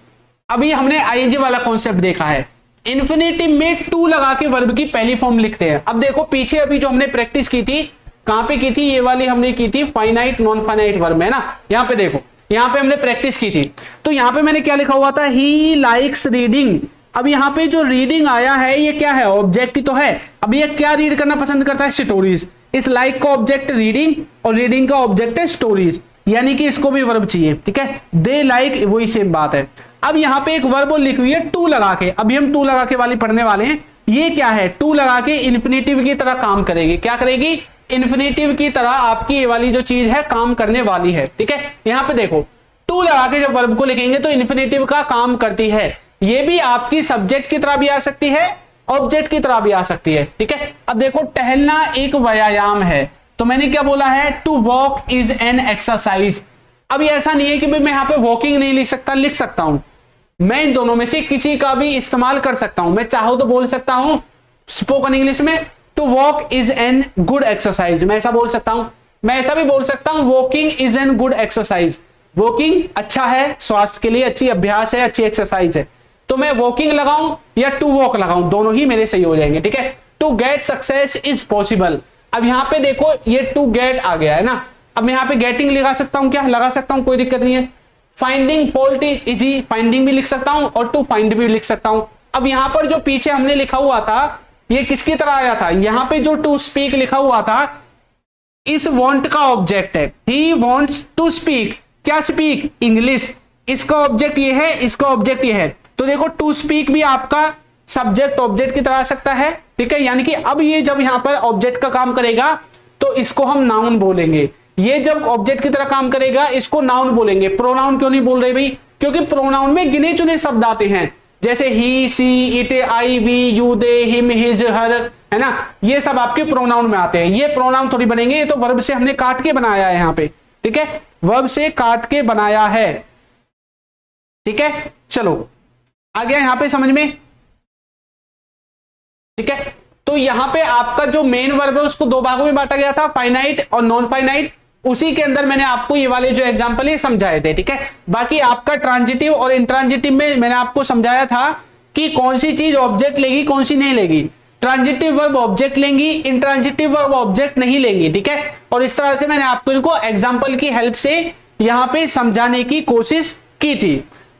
अभी हमने आईएनजी वाला कॉन्सेप्ट देखा है। इन्फिनेटिव में टू लगा के वर्ब की पहली फॉर्म लिखते हैं। अब देखो पीछे अभी जो हमने प्रैक्टिस की थी, कहां पे की थी, ये वाली हमने की थी फाइनाइट नॉन फाइनाइट वर्ब में ना। यहाँ पे देखो, यहाँ पे हमने प्रैक्टिस की थी, तो यहाँ पे मैंने क्या लिखा हुआ था, ही लाइक्स रीडिंग। अब यहाँ पे जो रीडिंग आया है ये क्या है, ऑब्जेक्ट ही तो है। अब ये क्या रीड करना पसंद करता है, स्टोरीज। इस लाइक का ऑब्जेक्ट रीडिंग और रीडिंग का ऑब्जेक्ट है स्टोरीज, यानी कि इसको भी वर्ब चाहिए। ठीक है, दे लाइक, वही सेम बात है। अब यहाँ पे एक वर्ब लिखी हुई है टू लगा के, अभी हम टू लगा के वाली पढ़ने वाले हैं। ये क्या है, टू लगा के इन्फिनेटिव की तरह काम करेगी। क्या करेगी, इन्फिनेटिव की तरह आपकी ये वाली जो चीज है काम करने वाली है। ठीक है, यहाँ पे देखो टू लगा के जब वर्ब को लिखेंगे तो इन्फिनेटिव का काम करती है। ये भी आपकी सब्जेक्ट की तरह भी आ सकती है, ऑब्जेक्ट की तरह भी आ सकती है। ठीक है, अब देखो टहलना एक व्यायाम है, तो मैंने क्या बोला है, to walk is an exercise. अब ये ऐसा नहीं है कि भाई मैं यहाँ पे वॉकिंग नहीं लिख सकता, लिख सकता हूं। मैं इन दोनों में से किसी का भी इस्तेमाल कर सकता हूं। मैं चाहूं तो बोल सकता हूं स्पोकन इंग्लिश में to walk is an good exercise, मैं ऐसा बोल सकता हूं। मैं ऐसा भी बोल सकता हूं walking is an good exercise, walking अच्छा है, स्वास्थ्य के लिए अच्छी अभ्यास है, अच्छी एक्सरसाइज है। तो मैं वॉकिंग लगाऊं या टू वॉक लगाऊं, दोनों ही मेरे सही हो जाएंगे। ठीक है, to get success is possible. अब यहां पे देखो ये टू गेट आ गया है ना, अब मैं यहां पे गेटिंग लगा सकता हूं, क्या लगा सकता हूं, कोई दिक्कत नहीं है। Finding fault is easy, finding भी लिख सकता हूं और टू फाइंड भी लिख सकता हूं। अब यहां पर जो पीछे हमने लिखा हुआ था ये किसकी तरह आया था, यहां पे जो टू स्पीक लिखा हुआ था इस वांट का ऑब्जेक्ट है, ही वांट्स टू स्पीक, क्या स्पीक, इंग्लिश। इसका ऑब्जेक्ट ये है, इसका ऑब्जेक्ट ये है। तो देखो टू स्पीक भी आपका सब्जेक्ट ऑब्जेक्ट की तरह आ सकता है। ठीक है, यानी कि अब ये जब यहां पर ऑब्जेक्ट का काम करेगा तो इसको हम नाउन बोलेंगे। ये जब ऑब्जेक्ट की तरह काम करेगा इसको नाउन बोलेंगे। प्रोनाउन क्यों नहीं बोल रहे भाई, क्योंकि प्रोनाउन में गिने चुने शब्द आते हैं, जैसे he, she, it, I, we, you, they, him, his, her, है ना, ये सब आपके प्रोनाउन में आते हैं। ये प्रोनाउन थोड़ी बनेंगे, ये तो वर्ब से हमने काट के बनाया है यहां पे। ठीक है, वर्ब से काट के बनाया है। ठीक है, चलो आ गया यहां पे समझ में। ठीक है, तो यहां पे आपका जो मेन वर्ब है उसको दो भागों में बांटा गया था, फाइनाइट और नॉन फाइनाइट। उसी के अंदर मैंने आपको ये वाले जो एग्जांपल है समझाए थे। ठीक है, बाकी आपका ट्रांजिटिव और इंट्रांजिटिव में मैंने आपको समझाया था कि कौन सी चीज ऑब्जेक्ट लेगी कौन सी नहीं लेगी। ट्रांजिटिव वर्ब ऑब्जेक्ट लेंगी, इंट्रांजिटिव वर्ब ऑब्जेक्ट नहीं लेंगी। ठीक है, और इस तरह से मैंने आपको इनको एग्जाम्पल की हेल्प से यहां पे समझाने की कोशिश की थी।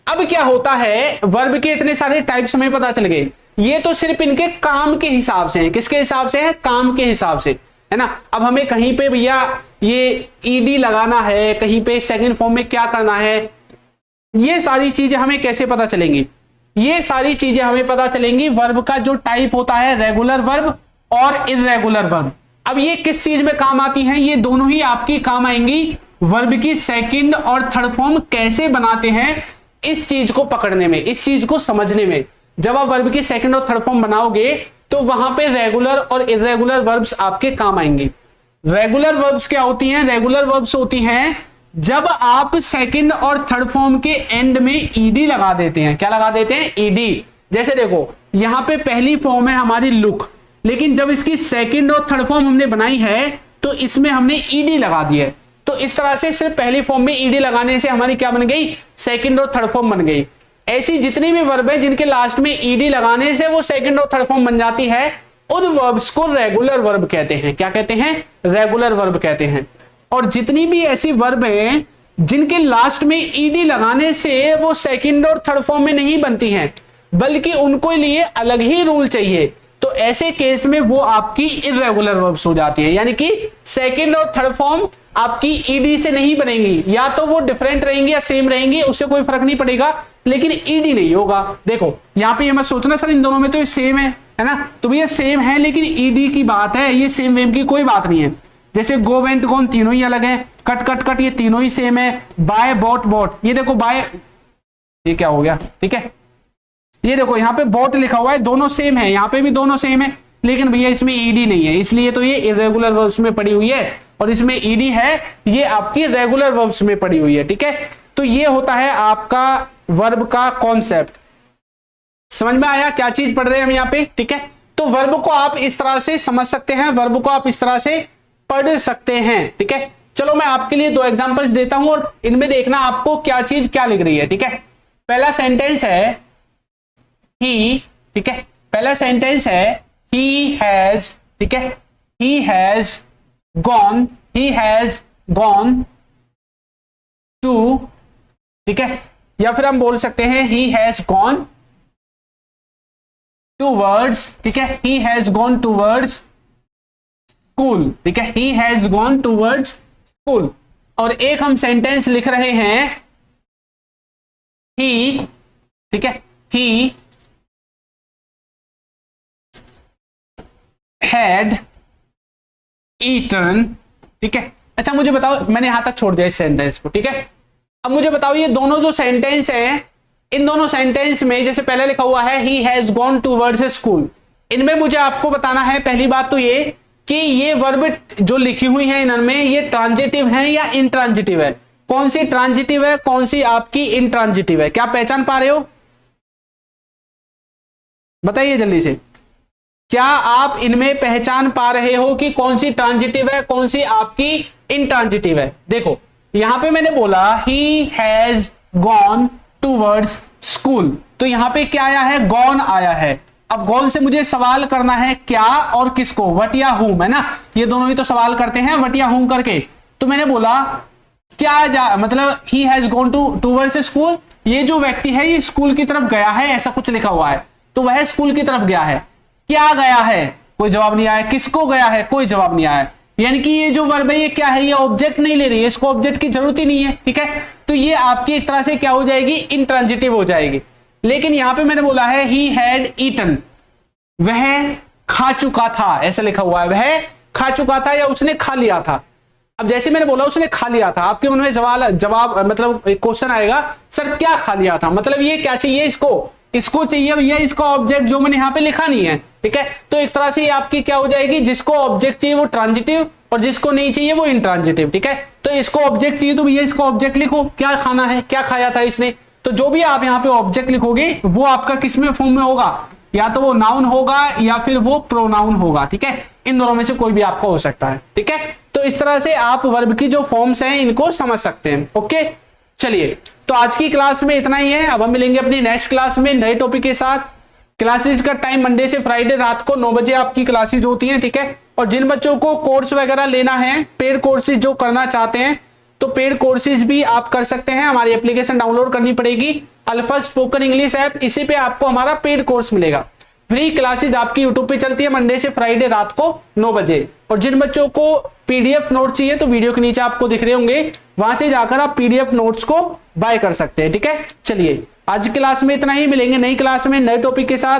अब क्या होता है, वर्ब के इतने सारे टाइप्स हमें पता चल गए। ये तो सिर्फ इनके काम के हिसाब से है, किसके हिसाब से है, काम के हिसाब से, है ना। अब हमें कहीं पे भैया ये ईडी लगाना है, कहीं पे सेकंड फॉर्म में क्या करना है, ये सारी चीजें हमें कैसे पता चलेंगी, ये सारी चीजें हमें पता चलेंगी वर्ब का जो टाइप होता है रेगुलर वर्ब और इर्रेगुलर वर्ब। अब ये किस चीज में काम आती हैं, ये दोनों ही आपकी काम आएंगी वर्ब की सेकंड और थर्ड फॉर्म कैसे बनाते हैं, इस चीज को पकड़ने में, इस चीज को समझने में। जब आप वर्ब की सेकंड और थर्ड फॉर्म बनाओगे तो वहां पे रेगुलर और इर्रेगुलर वर्ब्स आपके काम आएंगे। रेगुलर वर्ब्स क्या होती हैं, रेगुलर वर्ब्स होती हैं जब आप सेकंड और थर्ड फॉर्म के एंड में ईडी लगा देते हैं। क्या लगा देते हैं, ईडी। जैसे देखो यहां पे पहली फॉर्म है हमारी लुक, लेकिन जब इसकी सेकंड और थर्ड फॉर्म हमने बनाई है तो इसमें हमने ईडी लगा दी है। तो इस तरह से सिर्फ पहली फॉर्म में ईडी लगाने से हमारी क्या बन गई, सेकंड और थर्ड फॉर्म बन गई। ऐसी जितनी भी वर्ब है जिनके लास्ट में ईडी लगाने से वो सेकंड और थर्ड फॉर्म बन जाती है, उन वर्ब्स को रेगुलर वर्ब कहते हैं। क्या कहते हैं, रेगुलर वर्ब कहते हैं। और जितनी भी ऐसी वर्ब हैं जिनके लास्ट में ईडी लगाने से वो सेकंड और थर्ड फॉर्म में नहीं बनती हैं, बल्कि उनको लिए अलग ही रूल चाहिए, तो ऐसे केस में वो आपकी इर्रेगुलर वर्ब्स हो जाती है। यानी कि सेकंड और थर्ड फॉर्म आपकी ईडी से नहीं बनेंगी, या तो वो डिफरेंट रहेंगी या सेम रहेंगी, उससे कोई फर्क नहीं पड़ेगा, लेकिन ईडी नहीं होगा। देखो यहाँ पे ये मत सोचना सर इन दोनों में तो ये सेम है ना, तो ये सेम है लेकिन ईडी की बात है, ये सेम वेम की कोई बात नहीं है। जैसे गो वेंट गोन तीनों ही अलग है, कट कट कट ये तीनों ही सेम है, बाय बॉट बॉट, ये देखो बाय, ये क्या हो गया, ठीक है, ये देखो यहाँ पे बॉट लिखा हुआ है, दोनों सेम है, यहाँ पे भी दोनों सेम है, लेकिन भैया इसमें ईडी नहीं है, इसलिए तो ये इर्रेगुलर वर्ब्स में पड़ी हुई है, और इसमें ईडी है, ये आपकी रेगुलर वर्ब्स में पड़ी हुई है। ठीक है, तो ये होता है आपका वर्ब का कॉन्सेप्ट। समझ में आया क्या चीज पढ़ रहे हैं हम यहाँ पे। ठीक है, तो वर्ब को आप इस तरह से समझ सकते हैं, वर्ब को आप इस तरह से पढ़ सकते हैं। ठीक है, चलो मैं आपके लिए दो एग्जांपल्स देता हूं और इनमें देखना आपको क्या चीज क्या लिख रही है। ठीक है, पहला सेंटेंस है ही, ठीक है, पहला सेंटेंस है ही हैज, ठीक है, he has gone, he has gone to, ठीक है, या फिर हम बोल सकते हैं ही हैज गॉन टूवर्ड्स, ठीक है, he has gone towards school, ठीक है, he has gone towards school. और एक हम सेंटेंस लिख रहे हैं ही ठीक है, ही हैड ईटन, ठीक है। अच्छा मुझे बताओ, मैंने यहां तक छोड़ दिया इस सेंटेंस को, ठीक है। अब मुझे बताओ ये दोनों जो सेंटेंस है, इन दोनों सेंटेंस में जैसे पहले लिखा हुआ है he has gone towards school, इनमें मुझे आपको बताना है पहली बात तो ये कि ये वर्ब जो लिखी हुई है इनमें ये ट्रांजिटिव है या इंट्रांजिटिव है, कौन सी ट्रांजिटिव है कौन सी आपकी इंट्रांजिटिव है, क्या पहचान पा रहे हो, बताइए जल्दी से। क्या आप इनमें पहचान पा रहे हो कि कौन सी ट्रांजिटिव है कौन सी आपकी इंट्रांजिटिव है। देखो यहां पे मैंने बोला ही हैज गॉन टूवर्ड्स स्कूल, तो यहां पे क्या आया है, गॉन आया है। अब गॉन से मुझे सवाल करना है क्या और किसको, व्हाट या हुम, है ना, ये दोनों ही तो सवाल करते हैं व्हाट या हुम करके। तो मैंने बोला क्या मतलब ही हैज गॉन टूवर्ड्स स्कूल, ये जो व्यक्ति है ये स्कूल की तरफ गया है, ऐसा कुछ लिखा हुआ है, तो वह स्कूल की तरफ गया है। क्या गया है, कोई जवाब नहीं आया, किसको गया है, कोई जवाब नहीं आया, यानी कि ये जो वर्ब है ये क्या है, ये ऑब्जेक्ट नहीं ले रही है, इसको ऑब्जेक्ट की जरूरत ही नहीं है, ठीक है। तो ये आपकी एक तरह से क्या हो जाएगी, इंट्रांजिटिव हो जाएगी। लेकिन यहां पे मैंने बोला है ही हैड ईटन, वह खा चुका था, ऐसा लिखा हुआ है, वह खा चुका था या उसने खा लिया था। अब जैसे मैंने बोला उसने खा लिया था, आपके मन में जवाब मतलब क्वेश्चन आएगा सर क्या खा लिया था, मतलब ये क्या चाहिए, इसको चाहिए भैया, इसका ऑब्जेक्ट जो मैंने यहाँ पे लिखा नहीं है, ठीक है। तो एक तरह से आपकी क्या हो जाएगी, जिसको ऑब्जेक्ट चाहिए वो ट्रांजिटिव और जिसको नहीं चाहिए वो इंट्रांजिटिव, ठीक है। तो इसको ऑब्जेक्ट चाहिए तो भैया इसको ऑब्जेक्ट लिखो, क्या खाना है, क्या खाया था इसने, तो जो भी आप यहाँ पे ऑब्जेक्ट लिखोगे वो आपका किस में फॉर्म में होगा, या तो वो नाउन होगा या फिर वो प्रोनाउन होगा, ठीक है। इन दोनों में से कोई भी आपका हो सकता है, ठीक है। तो इस तरह से आप वर्ब की जो फॉर्म्स हैं इनको समझ सकते हैं, ओके। चलिए तो आज की क्लास में इतना ही है, अब हम मिलेंगे अपनी नेक्स्ट क्लास में नए टॉपिक के साथ। क्लासेस का टाइम मंडे से फ्राइडे रात को 9 बजे आपकी क्लासेस होती हैं, ठीक है। और जिन बच्चों को कोर्स वगैरह लेना है, पेड कोर्सेज जो करना चाहते हैं, तो पेड कोर्सेज भी आप कर सकते हैं, हमारी एप्लीकेशन डाउनलोड करनी पड़ेगी, अल्फा स्पोकन इंग्लिश ऐप, इसी पे आपको हमारा पेड कोर्स मिलेगा। फ्री क्लासेज आपकी यूट्यूब पे चलती है मंडे से फ्राइडे रात को 9 बजे। और जिन बच्चों को पीडीएफ नोट चाहिए तो वीडियो के नीचे आपको दिख रहे होंगे, वहां से जाकर आप पीडीएफ नोट्स को बाय कर सकते हैं, ठीक है। चलिए आज की क्लास में इतना ही, मिलेंगे नई क्लास में नए टॉपिक के साथ।